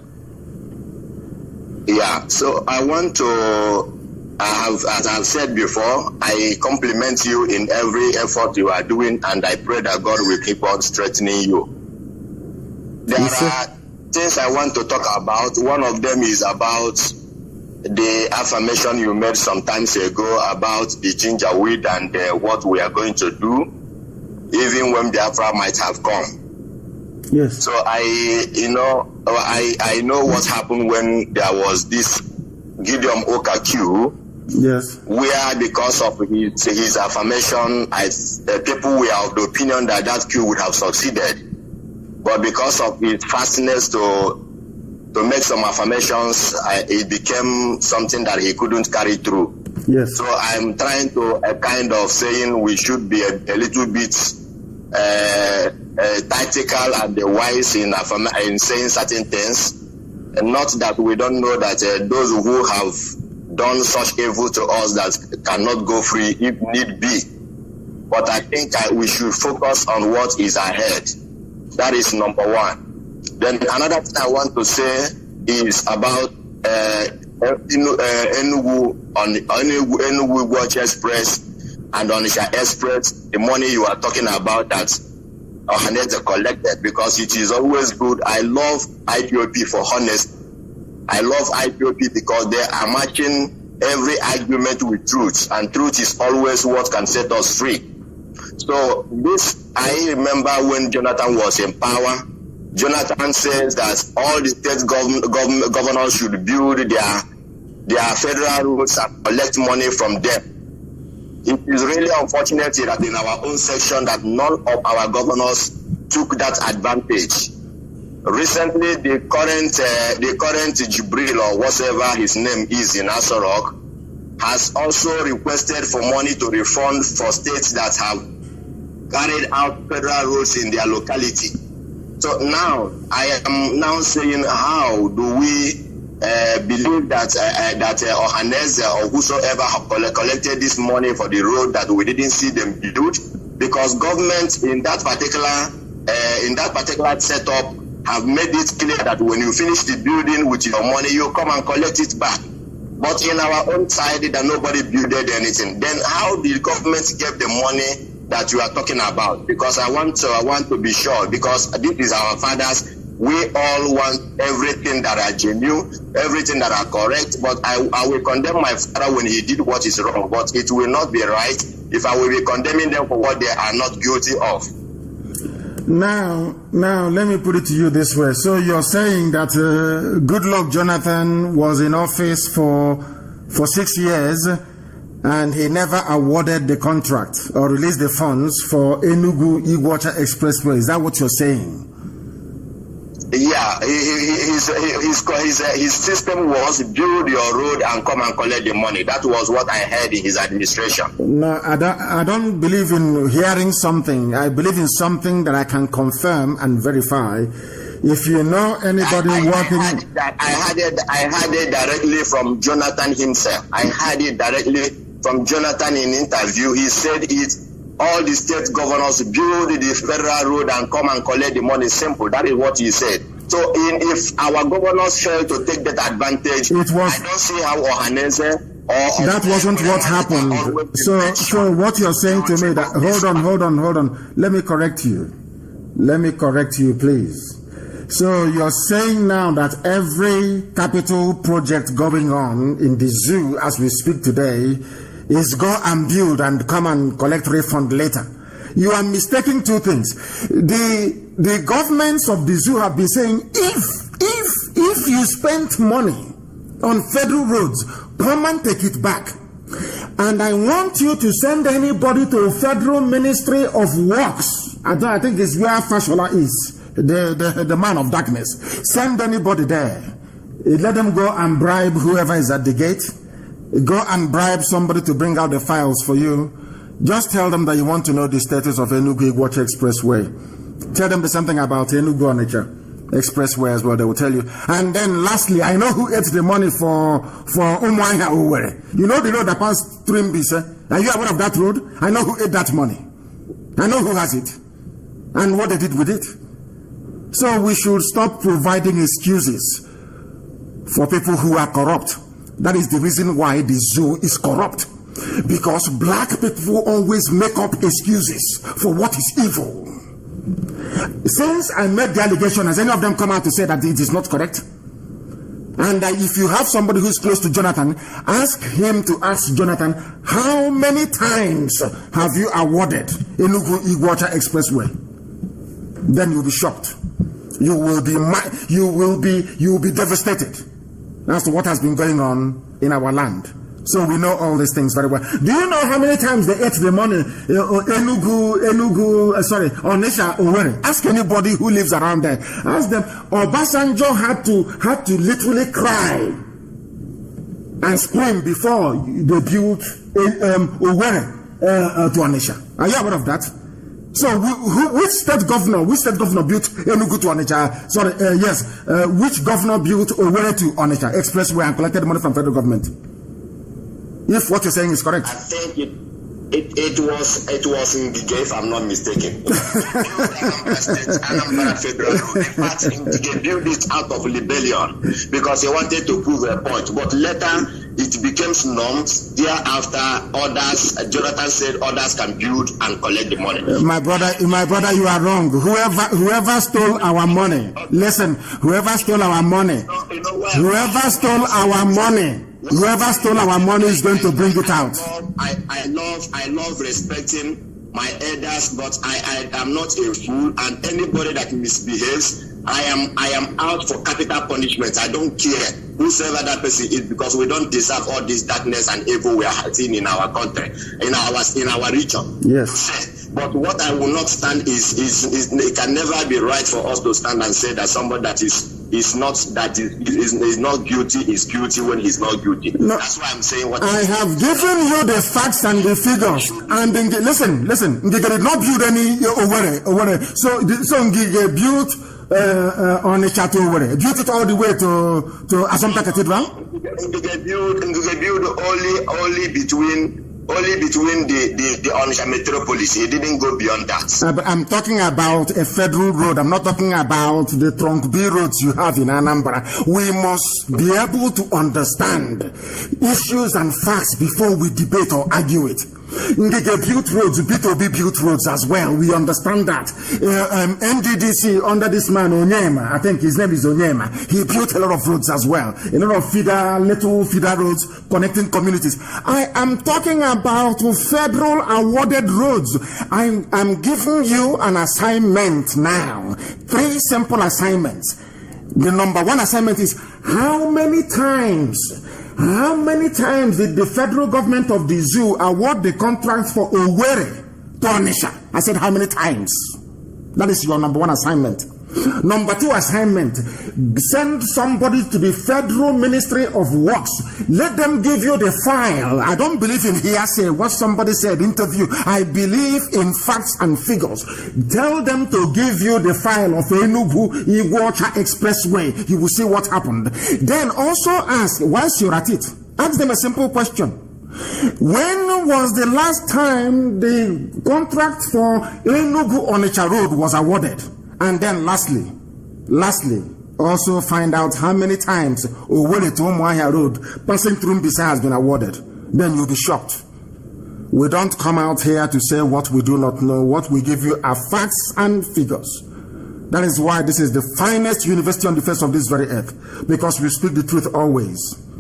Yeah, so I want to, as I've said before, I compliment you in every effort you are doing, and I pray that God will keep on strengthening you. There are things I want to talk about. One of them is about the affirmation you made some times ago about the ginger weed and what we are going to do, even when Biafra might have come. Yes. So I know what happened when there was this Gideon Okaku. Yes. Where because of his affirmation, people were of the opinion that coup would have succeeded. But because of his fastness to make some affirmations, it became something that he couldn't carry through. Yes. So I'm trying to kind of saying we should be a little bit tactical and wise in saying certain things, and not that we don't know that those who have done such evil to us that cannot go free if need be. But I think we should focus on what is ahead. That is number one. Then another thing I want to say is about Enugu Watch Express and Onisha Express, the money you are talking about that Ohaneze collected, because it is always good. I love IPOB for honest. I love IPOB because they are matching every argument with truth, and truth is always what can set us free. So this, I remember when Jonathan was in power, Jonathan says that all the state governors should build their federal roads and collect money from them. It is really unfortunate that in our own section that none of our governors took that advantage. Recently, the current Jibril or whatever his name is in Asorok has also requested for money to refund for states that have carried out federal roads in their locality. So now I am now saying, how do we believe that Ohaneze or whosoever have collected this money for the road that we didn't see them build? Because government in that particular setup have made it clear that when you finish the building with your money, you come and collect it back. But in our own side, that nobody builded anything. Then how did government get the money that you are talking about? Because I want to be sure, because this is our fathers. We all want everything that are genuine, everything that are correct. But I will condemn my father when he did what is wrong. But it will not be right if I will be condemning them for what they are not guilty of. Now, let me put it to you this way. So you're saying that Goodluck Jonathan was in office for 6 years and he never awarded the contract or released the funds for Enugu Iguacha Expressway. Is that what you're saying? Yeah, his system was build your road and come and collect the money. That was what I heard in his administration. No, I don't believe in hearing something. I believe in something that I can confirm and verify. If you know anybody working... I had it directly from Jonathan himself. I had it directly from Jonathan in interview. He said all the state governors build the federal road and come and collect the money. Simple. That is what he said. So if our governors fail to take that advantage, I don't see how Ohaneze or... That wasn't what happened. So what you're saying to me, that hold on. Let me correct you, please. So you're saying now that every capital project going on in the zoo as we speak today is go and build and come and collect refund later. You are mistaking two things. The governments of the zoo have been saying, if you spent money on federal roads, come and take it back. And I want you to send anybody to Federal Ministry of Works. I think it's where Fashola is, the man of darkness. Send anybody there. Let them go and bribe whoever is at the gate. Go and bribe somebody to bring out the files for you. Just tell them that you want to know the status of Enugu Iguacha Expressway. Tell them there's something about Enugu Onitsha. Expressway as well, they will tell you. And then lastly, I know who ate the money for Umuahia Owerri. You know the road that passed Trimbis? Are you aware of that road? I know who ate that money. I know who has it. And what they did with it. So we should stop providing excuses for people who are corrupt. That is the reason why the zoo is corrupt. Because black people always make up excuses for what is evil. Since I made the allegation, has any of them come out to say that it is not correct? And if you have somebody who's close to Jonathan, ask him to ask Jonathan, how many times have you awarded Enugu Iguacha Expressway? Then you'll be shocked. You will be devastated as to what has been going on in our land. So we know all these things very well. Do you know how many times they ate the money? Onisha Owerri. Ask anybody who lives around there. Ask them. Obasanjo had to literally cry and scream before they built Owerri to Onisha. Are you aware of that? So which state governor built Enugu to Onitsha? Which governor built Owerri to Onitsha Expressway and collected money from federal government? If what you're saying is correct. I think it was in Ngige, if I'm not mistaken. Anambra Federal. In fact, Ngige built it out of rebellion because he wanted to prove a point. But later it became norms. Thereafter, others, Jonathan said others can build and collect the money. My brother, you are wrong. Whoever stole our money, listen, whoever stole our money is going to bring it out. I love respecting my elders, but I am not a fool, and anybody that misbehaves, I am out for capital punishment. I don't care whosoever that person is, because we don't deserve all this darkness and evil we are seeing in our country, in our region. Yes. But what I will not stand is it can never be right for us to stand and say that somebody that is not guilty is guilty when he's not guilty. No, that's why I'm saying what I have given you the facts and the figures. And listen, Ngige did not build any Owerri. So Ngige built Onitsha to Owerri. Built it all the way to Assumpta Cathedral. Ngige built only between the Onitsha metropolis. He didn't go beyond that. But I'm talking about a federal road. I'm not talking about the trunk B roads you have in Anambra. We must be able to understand issues and facts before we debate or argue it. Ngige built roads, IPOB built roads as well. We understand that. NDDC under this man Onyema, I think his name is Onyema, he built a lot of roads as well. A lot of little feeder roads connecting communities. I am talking about federal awarded roads. I'm giving you an assignment now. 3 simple assignments. The number 1 assignment is how many times did the federal government of the zoo award the contract for Owerri to Onitsha? I said, how many times? That is your number 1 assignment. Number 2 assignment, send somebody to the Federal Ministry of Works. Let them give you the file. I don't believe in hearsay, what somebody said, interview. I believe in facts and figures. Tell them to give you the file of Enugu Iguacha Expressway. You will see what happened. Then also ask, whilst you're at it, ask them a simple question. When was the last time the contract for Enugu Onitsha Road was awarded? And then lastly, also find out how many times Owerri to Umuahia Road passing through Mbisa has been awarded. Then you'll be shocked. We don't come out here to say what we do not know. What we give you are facts and figures. That is why this is the finest university on the face of this very earth, because we speak the truth always,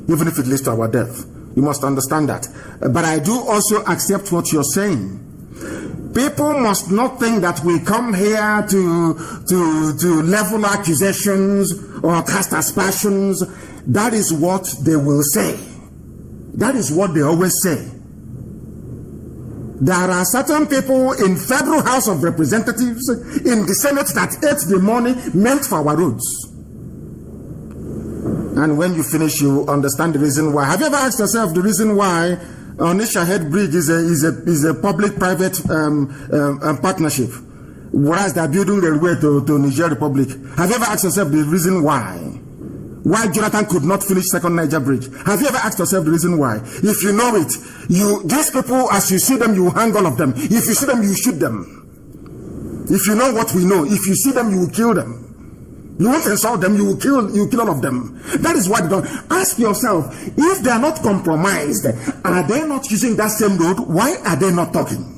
even if it leads to our death. You must understand that. But I do also accept what you're saying. People must not think that we come here to level accusations or cast aspersions. That is what they will say. That is what they always say. There are certain people in Federal House of Representatives, in the Senate, that ate the money meant for our roads. And when you finish, you understand the reason why. Have you ever asked yourself the reason why Onitsha Head Bridge is a public-private partnership? whereas they're building their way to Niger Republic. Have you ever asked yourself the reason why? Why Jonathan could not finish second Niger Bridge? Have you ever asked yourself the reason why? If you know it, these people, as you see them, you hang all of them. If you see them, you shoot them. If you know what we know, if you see them, you will kill them. You won't insult them, you will kill all of them. That is why they don't. Ask yourself, if they are not compromised, are they not using that same road? Why are they not talking?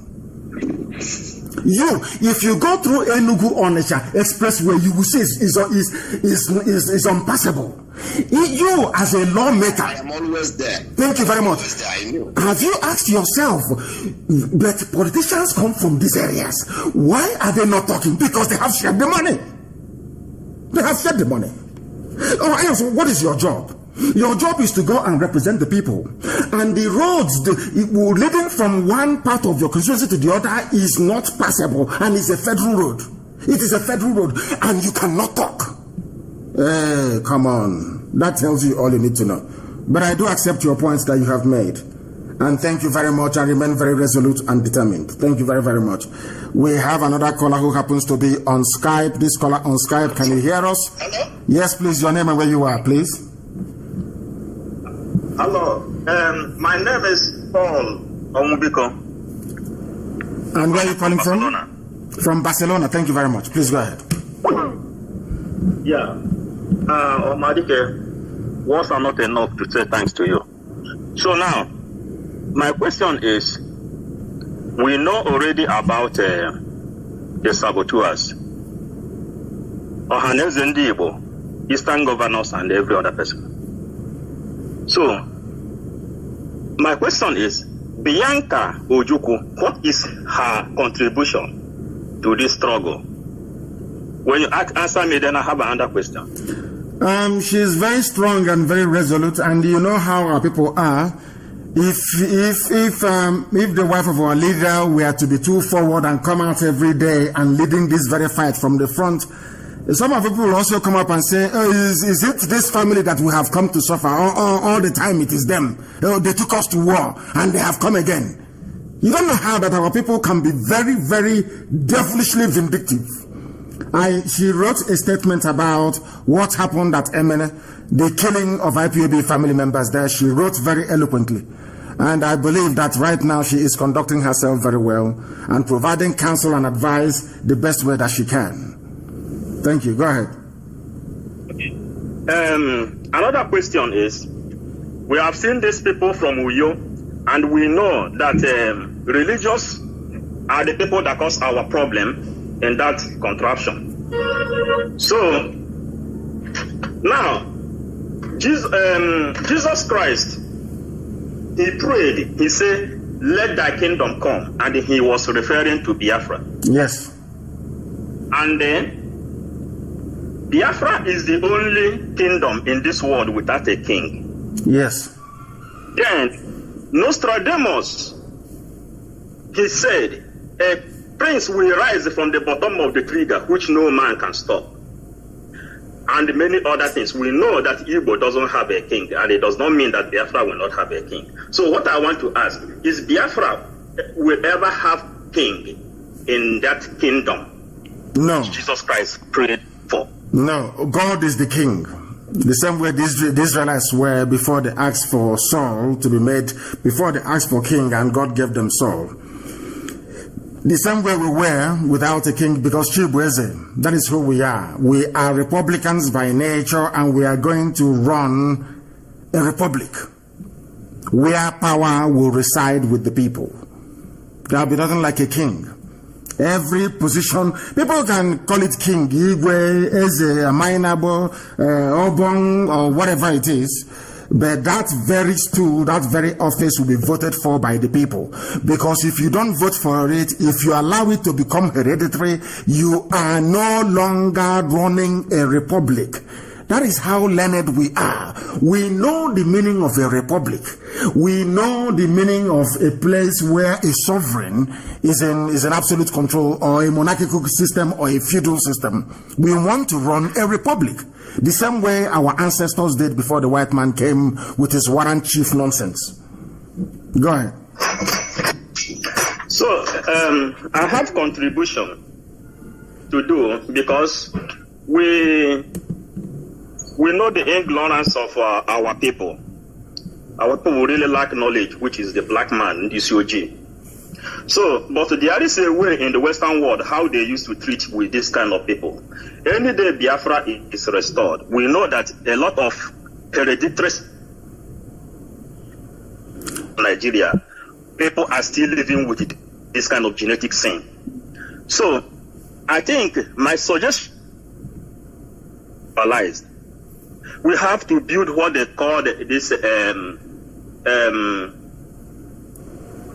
If you go through Enugu Onitsha Expressway, you will see is unpassable. You as a lawmaker, I am always there. Thank you very much. Have you asked yourself, that politicians come from these areas, why are they not talking? Because they have shared the money. They have shared the money. Oh, so what is your job? Your job is to go and represent the people. And the roads leading from one part of your constituency to the other is not passable, and it's a federal road. It is a federal road, and you cannot talk. Hey, come on. That tells you all you need to know. But I do accept your points that you have made. And thank you very much. I remain very resolute and determined. Thank you very, very much. We have another caller who happens to be on Skype. This caller on Skype, can you hear us? Hello? Yes, please. Your name and where you are, please. Hello. My name is Paul Omubiko. And where are you calling Barcelona. from? From Barcelona. Thank you very much. Please go ahead. Yeah. Omadike, words are not enough to say thanks to you. So now, my question is, we know already about the saboteurs, Ohaneze Ndi Igbo, Eastern governors, and every other person. So, my question is, Bianca Ojukwu, what is her contribution to this struggle? When you answer me, then I have another question. She's very strong and very resolute, and you know how our people are. If the wife of our leader were to be too forward and come out every day and leading this very fight from the front, some of people will also come up and say, oh, is it this family that we have come to suffer? All the time it is them. Oh, they took us to war and they have come again. You don't know how that our people can be very, very devilishly vindictive. She wrote a statement about what happened at Emene, the killing of IPOB family members there. She wrote very eloquently. And I believe that right now she is conducting herself very well and providing counsel and advice the best way that she can. Thank you. Go ahead. Another question is, we have seen these people from Uyo, and we know that religious are the people that cause our problem in that contraption. So now, Jesus Christ, he prayed, he said, let thy kingdom come, and he was referring to Biafra. Yes. And then Biafra is the only kingdom in this world without a king. Yes. Then Nostradamus, he said, a prince will rise from the bottom of the trigger, which no man can stop. And many other things. We know that Igbo doesn't have a king, and it does not mean that Biafra will not have a king. So what I want to ask, is Biafra will ever have king in that kingdom? No. Jesus Christ prayed for. No, God is the king. The same way the Israelites were before they asked for Saul to be made, before they asked for king and God gave them Saul. The same way we were without a king, because Chibueze, that is who we are. We are Republicans by nature, and we are going to run a republic where power will reside with the people. There will be nothing like a king. Every position, people can call it king, Igwe, Eze, Amainabo, Obong, or whatever it is. But that very stool, that very office will be voted for by the people. Because if you don't vote for it, if you allow it to become hereditary, you are no longer running a republic. That is how learned we are. We know the meaning of a republic. We know the meaning of a place where a sovereign is in absolute control, or a monarchical system, or a feudal system. We want to run a republic. The same way our ancestors did before the white man came with his warrant chief nonsense. Go ahead. So, I have contribution. to do, because we know the ignorance of our people. Our people really lack knowledge, which is the black man, the COG. So, but there is a way in the Western world how they used to treat with this kind of people. Any day Biafra is restored, we know that a lot of hereditary Nigeria, people are still living with this kind of genetic sin. So, I think my suggestion realized we have to build what they call this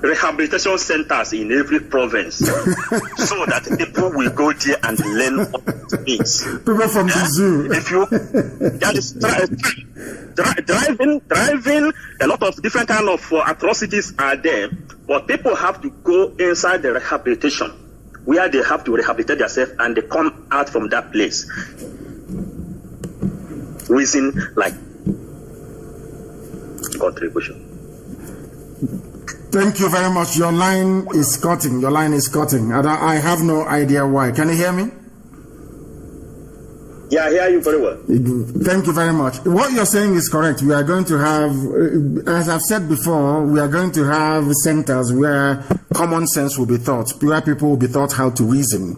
rehabilitation centers in every province, so that people will go there and learn what it means. People from the zoo. If you that is driving, a lot of different kind of atrocities are there, but people have to go inside the rehabilitation, where they have to rehabilitate themselves and they come out from that place within like contribution. Thank you very much. Your line is cutting. Your line is cutting. I have no idea why. Can you hear me? Yeah, I hear you very well. Thank you very much. What you're saying is correct. We are going to have, as I've said before, we are going to have centers where common sense will be taught, where people will be taught how to reason.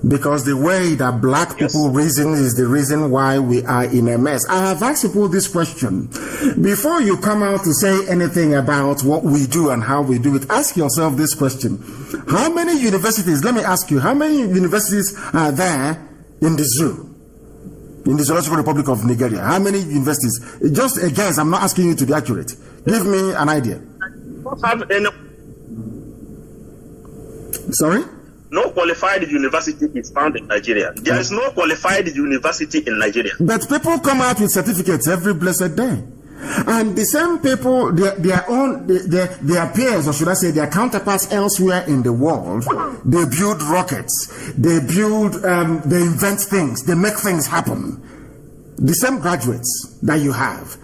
Because the way that black people reason is the reason why we are in a mess. I have asked people this question. Before you come out to say anything about what we do and how we do it, ask yourself this question. How many universities, let me ask you, how many universities are there in the zoo? In the Zoological Republic of Nigeria? How many universities? Just a guess, I'm not asking you to be accurate. Give me an idea. Sorry? No qualified university is found in Nigeria. There is no qualified university in Nigeria. But people come out with certificates every blessed day. And the same people, their peers, or should I say their counterparts elsewhere in the world, they build rockets, they invent things, they make things happen. The same graduates that you have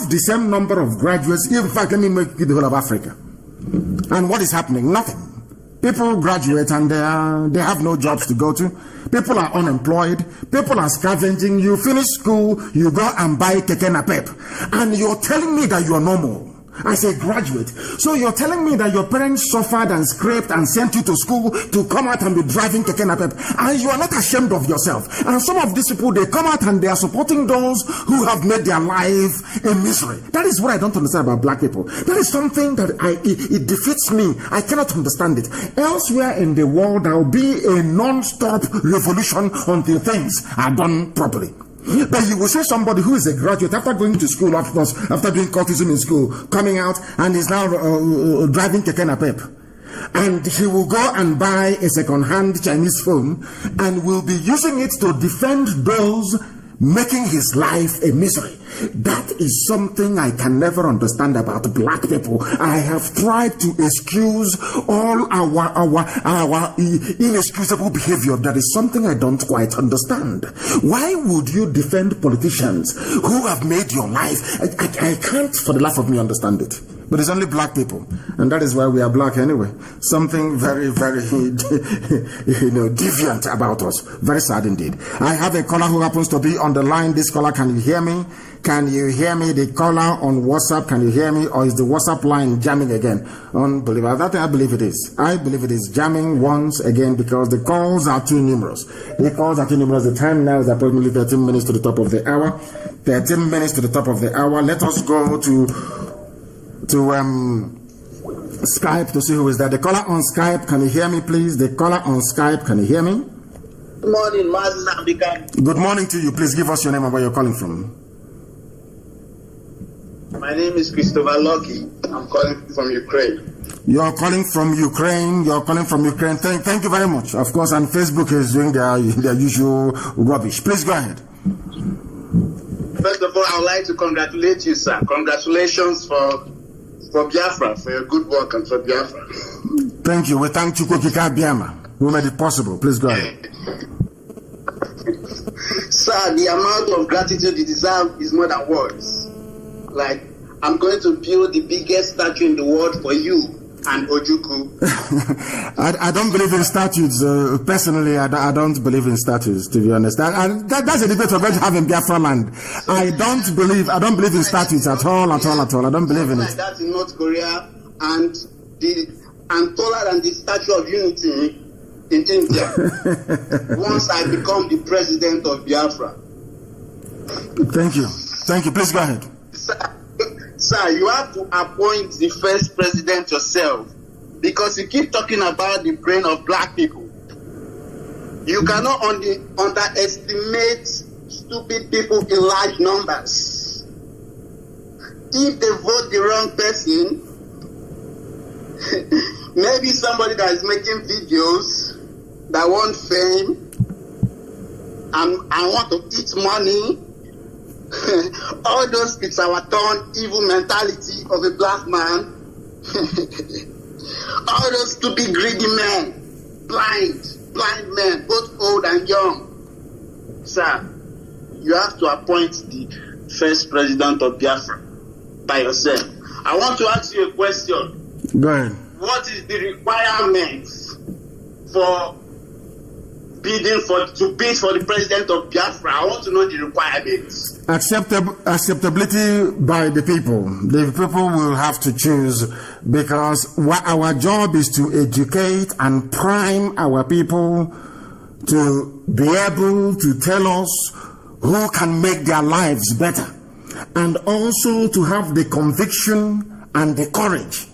the same number of graduates. In fact, let me make it the whole of Africa. And what is happening? Nothing. People graduate and they have no jobs to go to. People are unemployed. People are scavenging. You finish school, you go and buy keke napep. And you're telling me that you're normal as a graduate. So you're telling me that your parents suffered and scraped and sent you to school to come out and be driving keke napep. And you are not ashamed of yourself. And some of these people, they come out and they are supporting those who have made their life a misery. That is what I don't understand about black people. That is something that it defeats me. I cannot understand it. Elsewhere in the world, there will be a non-stop revolution until things are done properly. But you will see somebody who is a graduate after going to school, after doing cultism in school, coming out and is now driving keke napep. And he will go and buy a second-hand Chinese phone and will be using it to defend those making his life a misery. That is something I can never understand about black people. I have tried to excuse all our inexcusable behavior. That is something I don't quite understand. Why would you defend politicians who have made your life? I can't for the life of me understand it. But it's only black people, and that is why we are black anyway. Something very, very, deviant about us. Very sad indeed. I have a caller who happens to be on the line. This caller, can you hear me? Can you hear me? The caller on WhatsApp, can you hear me? Or is the WhatsApp line jamming again? Unbelievable. That I believe it is. I believe it is jamming once again because the calls are too numerous. The calls are too numerous. The time now is approximately 13 minutes to the top of the hour. 13 minutes to the top of the hour. Let us go to Skype to see who is there. The caller on Skype, can you hear me, please? The caller on Skype, can you hear me? Good morning, Mazi Nnamdi Kanu. Good morning to you. Please give us your name and where you're calling from. My name is Christopher Lucky. I'm calling from Ukraine. You're calling from Ukraine. You're calling from Ukraine. Thank you very much. Of course, and Facebook is doing their usual rubbish. Please go ahead. First of all, I would like to congratulate you, sir. Congratulations for Biafra, for your good work and for Biafra. Thank you. We thank Chukwukika Biama, who made it possible. Please go ahead. Sir, the amount of gratitude you deserve is more than words. Like, I'm going to build the biggest statue in the world for you. and Ojukwu. I don't believe in statutes. Personally, I don't believe in statutes, to be honest. That's a debate we're going to have in Biafra land. I don't believe in statutes at all. I don't believe in it. Like that in North Korea, and taller than the Statue of Unity in India. Once I become the president of Biafra. Thank you. Please go ahead. Sir, you have to appoint the first president yourself, because you keep talking about the brain of black people. You cannot underestimate stupid people in large numbers. If they vote the wrong person, maybe somebody that is making videos that want fame and want to eat money, all those it's our turn evil mentality of a black man. All those stupid greedy men, blind men, both old and young. Sir, you have to appoint the first president of Biafra by yourself. I want to ask you a question. Go ahead. What is the requirement for to bid for the president of Biafra? I want to know the requirements. Acceptability by the people. The people will have to choose, because our job is to educate and prime our people to be able to tell us who can make their lives better, and also to have the conviction and the courage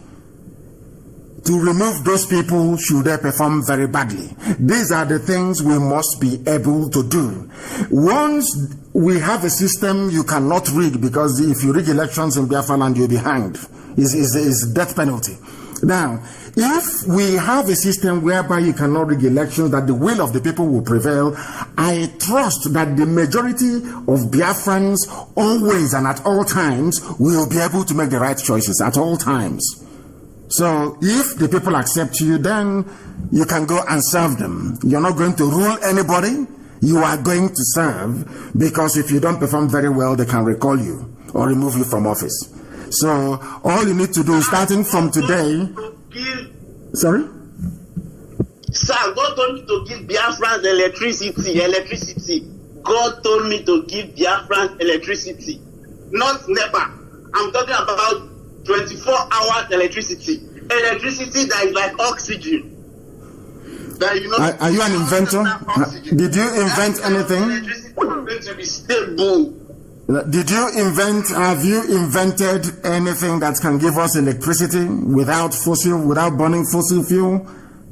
to remove those people should they perform very badly. These are the things we must be able to do. Once we have a system you cannot rig, because if you rig elections in Biafra land, you'll be hanged. Is death penalty. Now, if we have a system whereby you cannot rig elections, that the will of the people will prevail, I trust that the majority of Biafrans always and at all times will be able to make the right choices at all times. So if the people accept you, then you can go and serve them. You're not going to rule anybody. You are going to serve, because if you don't perform very well, they can recall you or remove you from office. So all you need to do, starting from today... Sorry? Sir, God told me to give Biafrans electricity. God told me to give Biafrans electricity. Not NEPA. I'm talking about 24 hours electricity that is like oxygen. That, you know, are you an inventor? Did you invent anything? Electricity is going to be stable. Have you invented anything that can give us electricity without burning fossil fuel?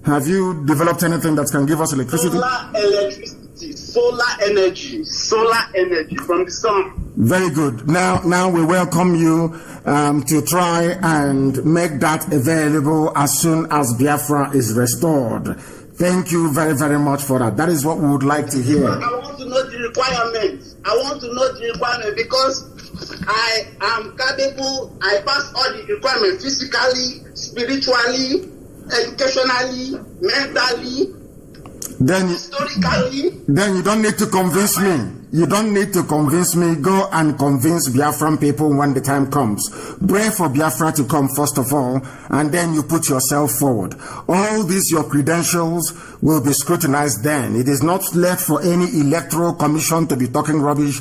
Have you developed anything that can give us electricity? Solar electricity, solar energy from the sun. Very good. Now we welcome you to try and make that available as soon as Biafra is restored. Thank you very, very much for that. That is what we would like to hear. I want to know the requirements. Because I am capable. I pass all the requirements physically, spiritually, educationally, mentally, historically. Then you don't need to convince me. You don't need to convince me. Go and convince Biafran people when the time comes. Pray for Biafra to come first of all, and then you put yourself forward. All these, your credentials, will be scrutinized then. It is not left for any electoral commission to be talking rubbish.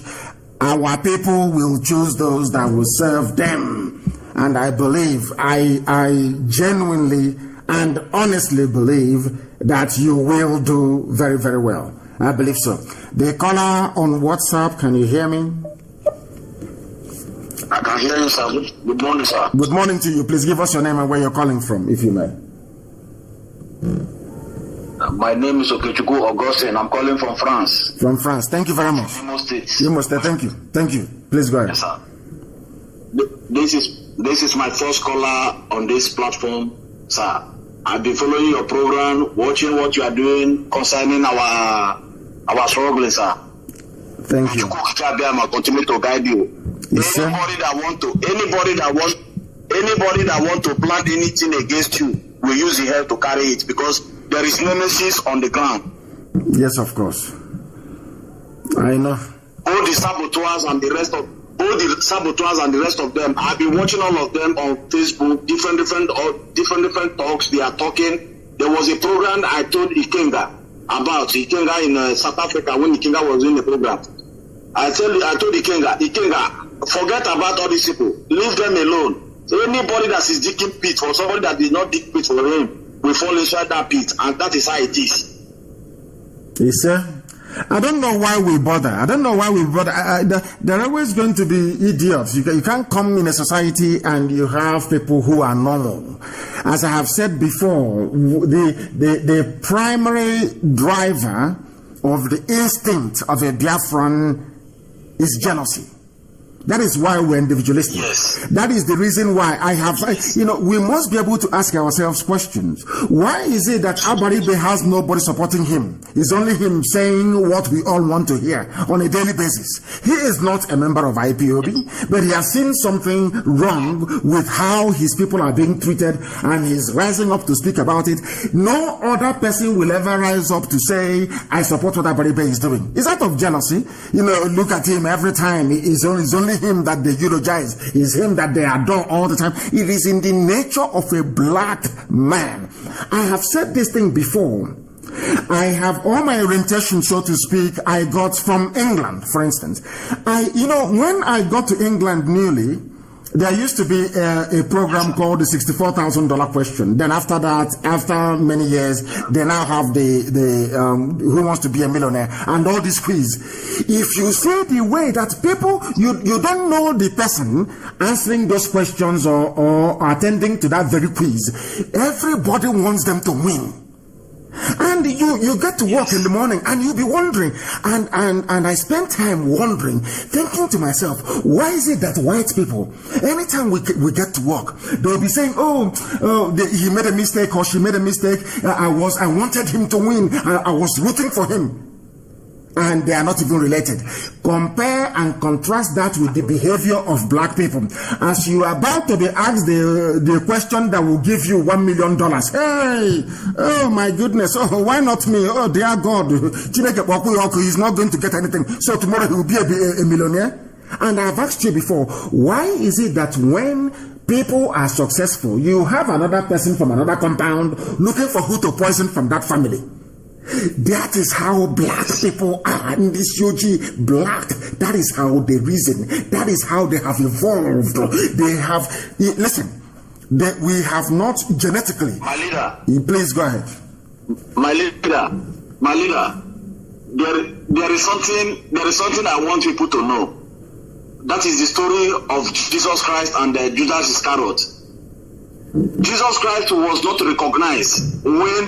Our people will choose those that will serve them. And I believe, I genuinely and honestly believe that you will do very, very well. I believe so. The caller on WhatsApp, can you hear me? I can hear you, sir. Good morning, sir. Good morning to you. Please give us your name and where you're calling from, if you may. My name is Okechukwu Augustine. I'm calling from France. From France. Thank you very much. You must. Thank you. Thank you. Please go ahead. Yes, sir. This is my first caller on this platform, sir. I've been following your program, watching what you are doing concerning our struggling, sir. Thank you. Continue to guide you. Yes, anybody that want to plant anything against you will use the hell to carry it, because there is nemesis on the ground. Yes, of course. I know. All the saboteurs and the rest of both the saboteurs and the rest of them. I've been watching all of them on Facebook, different talks they are talking. There was a program I told Ikenga about in South Africa when Ikenga was in the program. I told Ikenga, forget about all these people, leave them alone. Anybody that is digging pit for somebody that did not dig pit for him will fall inside that pit, and that is how it is. Yes, sir. I don't know why we bother. There are always going to be idiots. You can't come in a society and you have people who are normal. As I have said before, the primary driver of the instinct of a Biafran is jealousy. That is why we're individualistic. Yes. That is the reason why we must be able to ask ourselves questions. Why is it that Abaribe has nobody supporting him? It's only him saying what we all want to hear on a daily basis. He is not a member of IPOB, but he has seen something wrong with how his people are being treated, and he's rising up to speak about it. No other person will ever rise up to say, I support what Abaribe is doing. It's out of jealousy. Look at him every time. It's only him that they eulogize. It's him that they adore all the time. It is in the nature of a black man. I have said this thing before. I have all my orientation, so to speak, I got from England, for instance. When I got to England newly, there used to be a program called the $64,000 question. Then after that, after many years, they now have the Who Wants to Be a Millionaire and all this quiz. If you see the way that people, you don't know the person answering those questions or attending to that very quiz, everybody wants them to win. And you get to work in the morning and you'll be wondering, and I spend time wondering, thinking to myself, why is it that white people, anytime we get to work, they'll be saying, he made a mistake or she made a mistake, I wanted him to win, I was rooting for him. And they are not even related. Compare and contrast that with the behavior of black people. As you are about to be asked the question that will give you $1 million. Hey, oh my goodness, why not me? Oh dear God, he's not going to get anything. So tomorrow he will be a millionaire. And I've asked you before, why is it that when people are successful, you have another person from another compound looking for who to poison from that family? That is how black people are in this UG black. That is how they reason. That is how they have evolved. They have, we have not genetically. My leader. Please go ahead. My leader. There is something I want people to know. That is the story of Jesus Christ and Judas Iscariot. Jesus Christ was not recognized when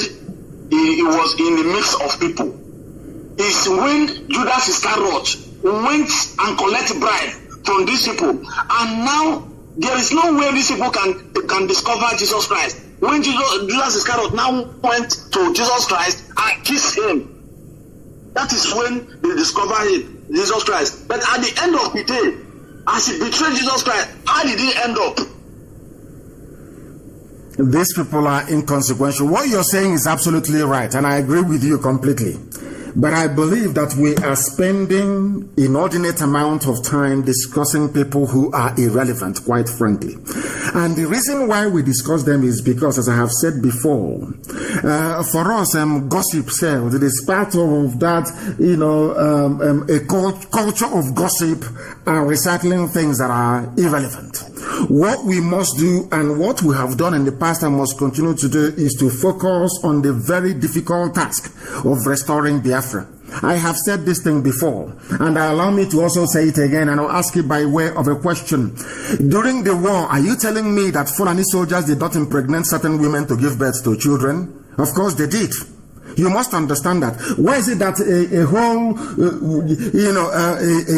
he was in the midst of people. It's when Judas Iscariot went and collected bribe from these people, and now there is no way these people can discover Jesus Christ. When Judas Iscariot now went to Jesus Christ and kissed him, that is when they discover him, Jesus Christ. But at the end of the day, as he betrayed Jesus Christ, how did he end up? These people are inconsequential. What you're saying is absolutely right, and I agree with you completely. But I believe that we are spending inordinate amount of time discussing people who are irrelevant, quite frankly. And the reason why we discuss them is because, as I have said before, for us, gossip sells. It is part of that, a culture of gossip and recycling things that are irrelevant. What we must do, and what we have done in the past and must continue to do, is to focus on the very difficult task of restoring Biafra. I have said this thing before, and allow me to also say it again, and I'll ask it by way of a question. During the war, are you telling me that Fulani soldiers did not impregnate certain women to give birth to children? Of course they did. You must understand that. Why is it that a whole,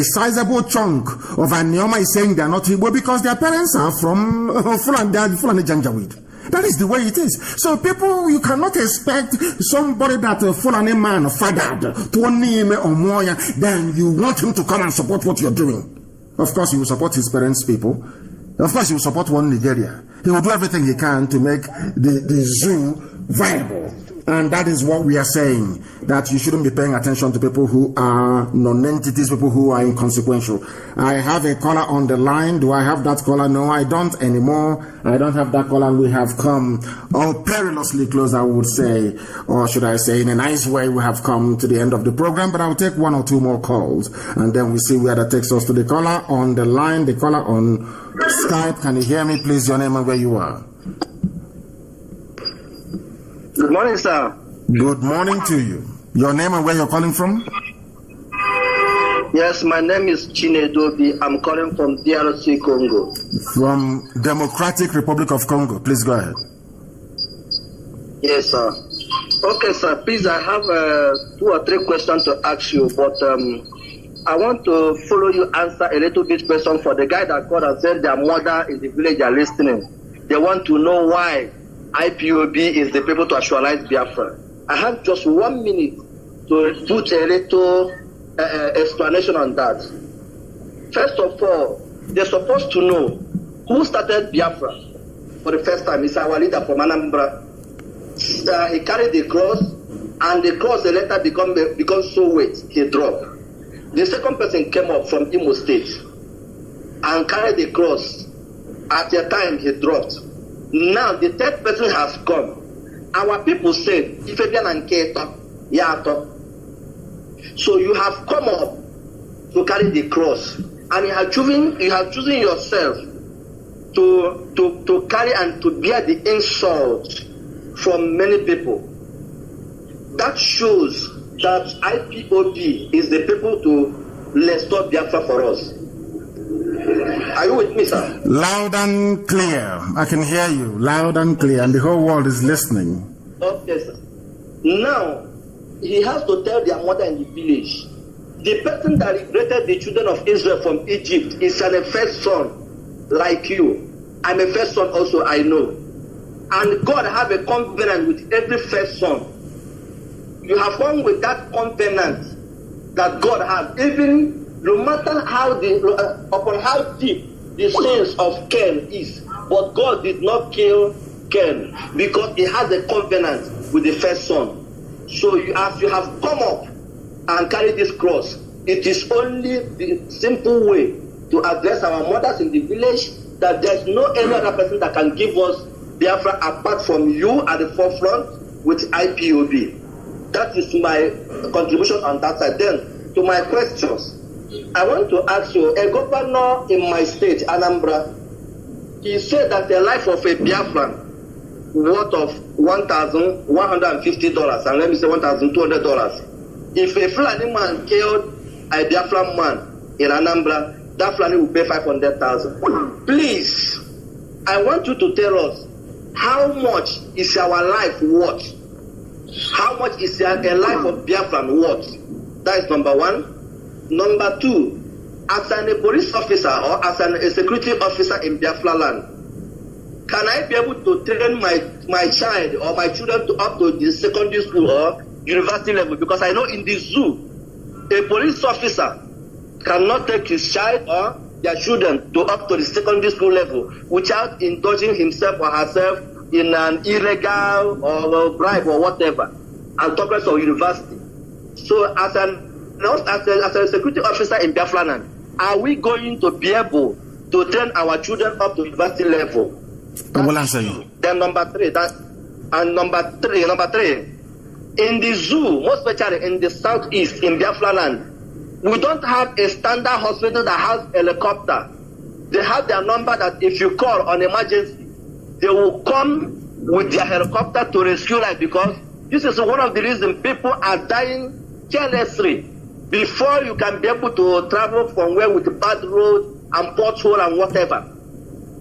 a sizable chunk of Anioma is saying they are not Igbo? Because their parents are from Fulani Janjaweed. That is the way it is. So people, you cannot expect somebody that a Fulani man fathered to Onime or Moya, then you want him to come and support what you're doing. Of course, he will support his parents' people. Of course, he will support one Nigeria. He will do everything he can to make the zoo viable. And that is what we are saying, that you shouldn't be paying attention to people who are non-entities, people who are inconsequential. I have a caller on the line. Do I have that caller? No, I don't anymore. I don't have that caller. We have come perilously close, I would say, or should I say in a nice way, we have come to the end of the program, but I'll take one or two more calls and then we see where that takes us. To the caller on the line, the caller on Skype. Can you hear me, please? Your name and where you are. Good morning, sir. Good morning to you. Your name and where you're calling from? Yes, my name is Chinedobi. I'm calling from DRC, Congo. From Democratic Republic of Congo. Please go ahead. Yes, sir. Okay, sir. Please, I have 2 or 3 questions to ask you, but I want to follow you answer a little bit question for the guy that called and said their mother in the village are listening. They want to know why IPOB is the people to actualize Biafra. I have just 1 minute to put a little explanation on that. First of all, they're supposed to know who started Biafra for the first time. It's our leader from Anambra. He carried the cross, and the cross the later become so weight, he dropped. The second person came up from Imo State and carried the cross. At the time, he dropped. Now the third person has come. Our people said, Ifebian and Keita, Yato. So you have come up to carry the cross, and you have chosen yourself to carry and to bear the insult from many people. That shows that IPOB is the people to restore Biafra for us. Are you with me, sir? Loud and clear. I can hear you loud and clear, and the whole world is listening. Okay, sir. Now, he has to tell their mother in the village. The person that liberated the children of Israel from Egypt is a first son, like you. I'm a first son also, I know. And God have a covenant with every first son. You have gone with that covenant that God has, even no matter how upon how deep the sins of Cain is, but God did not kill Cain because he has a covenant with the first son. So as you have come up and carried this cross, it is only the simple way to address our mothers in the village that there's no any other person that can give us Biafra apart from you at the forefront with IPOB. That is my contribution on that side. Then to my questions. I want to ask you, a governor in my state, Anambra, he said that the life of a Biafran worth of $1,150, and let me say $1,200. If a Fulani man killed a Biafran man in Anambra, that Fulani will pay $500,000. Please, I want you to tell us, how much is our life worth? How much is a life of Biafran worth? That is number one. Number two, as a police officer or as a security officer in Biafra land, can I be able to train my child or my children to up to the secondary school or university level? Because I know in the zoo, a police officer cannot take his child or their children to up to the secondary school level without indulging himself or herself in an illegal or bribe or whatever, and talk less of university. So as a security officer in Biafra land, are we going to be able to train our children up to university level? I will answer you. Then number three, in the zoo, most especially in the southeast in Biafra land, we don't have a standard hospital that has helicopter. They have their number that if you call on emergency, they will come with their helicopter to rescue life, because this is one of the reasons people are dying carelessly. Before you can be able to travel from where with bad road and pothole and whatever,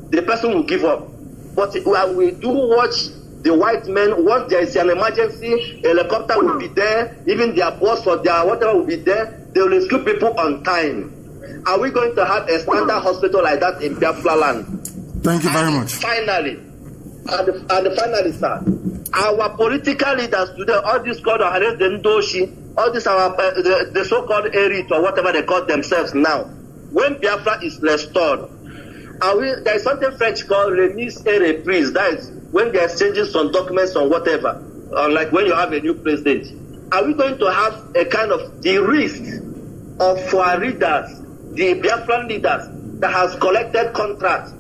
the person will give up. But we do watch the white men, once there is an emergency, helicopter will be there, even their boss or their whatever will be there, they will rescue people on time. Are we going to have a standard hospital like that in Biafra land? Thank you very much. Finally, sir, our political leaders today, all these called Ndoshi, all this the so-called elite or whatever they call themselves now, when Biafra is restored, there is something French called remise et reprise. That is when they are exchanging some documents or whatever. like when you have a new president, are we going to have a kind of the risk of our leaders, the Biafran leaders, that has collected contracts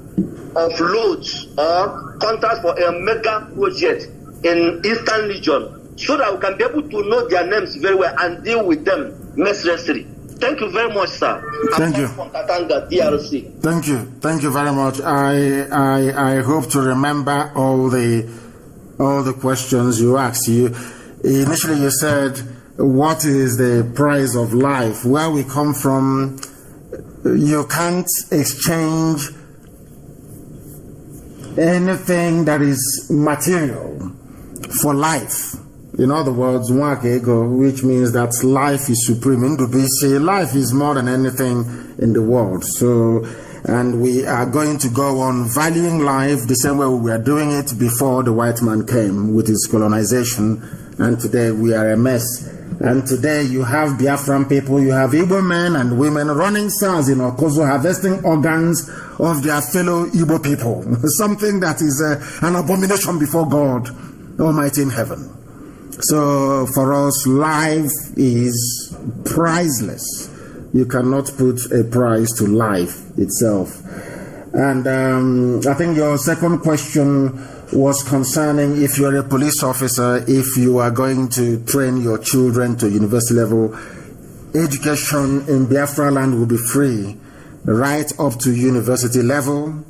of loads or contracts for a mega project in Eastern Region, so that we can be able to know their names very well and deal with them mercilessly? Thank you very much, sir. Thank you. From Katanga, DRC. Thank you very much. I hope to remember all the questions you asked. Initially you said, what is the price of life? Where we come from, you can't exchange anything that is material for life. In other words, which means that life is supreme. Life is more than anything in the world. So, and we are going to go on valuing life the same way we were doing it before the white man came with his colonization. And today we are a mess. And today you have Biafran people, you have Igbo men and women running SARS in Okozo, harvesting organs of their fellow Igbo people. Something that is an abomination before God Almighty in heaven. So for us, life is priceless. You cannot put a price to life itself. And I think your second question was concerning if you're a police officer, if you are going to train your children to university level, education in Biafra land will be free right up to university level.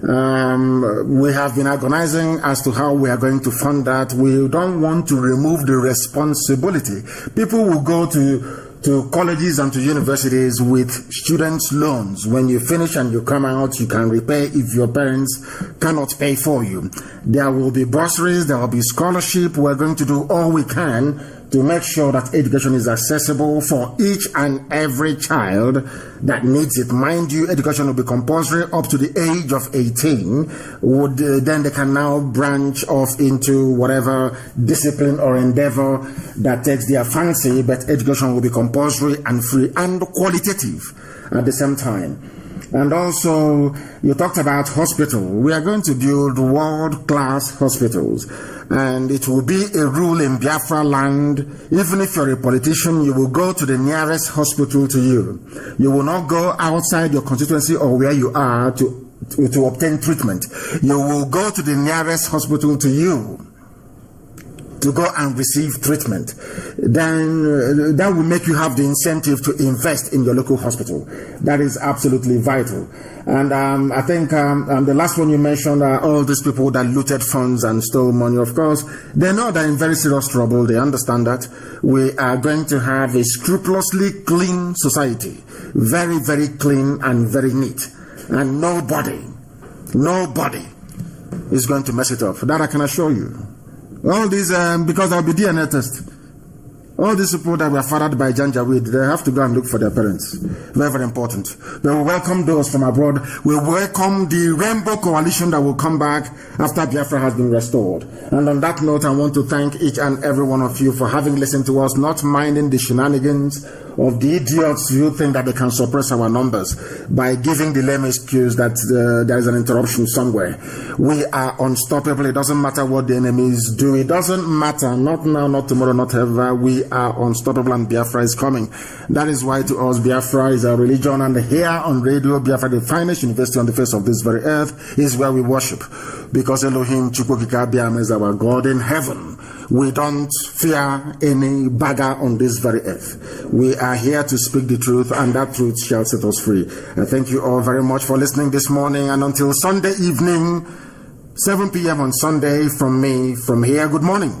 We have been agonizing as to how we are going to fund that. We don't want to remove the responsibility. People will go to colleges and to universities with students' loans. When you finish and you come out, you can repay if your parents cannot pay for you. There will be bursaries, there will be scholarship. We're going to do all we can to make sure that education is accessible for each and every child that needs it. Mind you, education will be compulsory up to the age of 18. Then they can now branch off into whatever discipline or endeavor that takes their fancy, but education will be compulsory and free and qualitative at the same time. And also, you talked about hospital. We are going to build world-class hospitals. And it will be a rule in Biafra land. Even if you're a politician, you will go to the nearest hospital to you. You will not go outside your constituency or where you are to obtain treatment. You will go to the nearest hospital to you to go and receive treatment. Then that will make you have the incentive to invest in your local hospital. That is absolutely vital. And I think the last one you mentioned are all these people that looted funds and stole money. Of course, they know they're in very serious trouble. They understand that. We are going to have a scrupulously clean society. Very, very clean and very neat. And nobody is going to mess it up. That I can assure you. All these, because there will be DNA test. All these people that were fathered by Janjaweed, they have to go and look for their parents. Very, very important. We will welcome those from abroad. We welcome the Rainbow Coalition that will come back after Biafra has been restored. And on that note, I want to thank each and every one of you for having listened to us, not minding the shenanigans of the idiots who think that they can suppress our numbers by giving the lame excuse that there is an interruption somewhere. We are unstoppable. It doesn't matter what the enemies do. It doesn't matter. Not now, not tomorrow, not ever. We are unstoppable and Biafra is coming. That is why to us Biafra is our religion, and here on Radio Biafra, the finest university on the face of this very earth, is where we worship. Because Elohim Chukwukika Biam is our God in heaven. We don't fear any bagger on this very earth. We are here to speak the truth, and that truth shall set us free. I thank you all very much for listening this morning, and until Sunday evening, 7 p.m. on Sunday, from me, from here, good morning.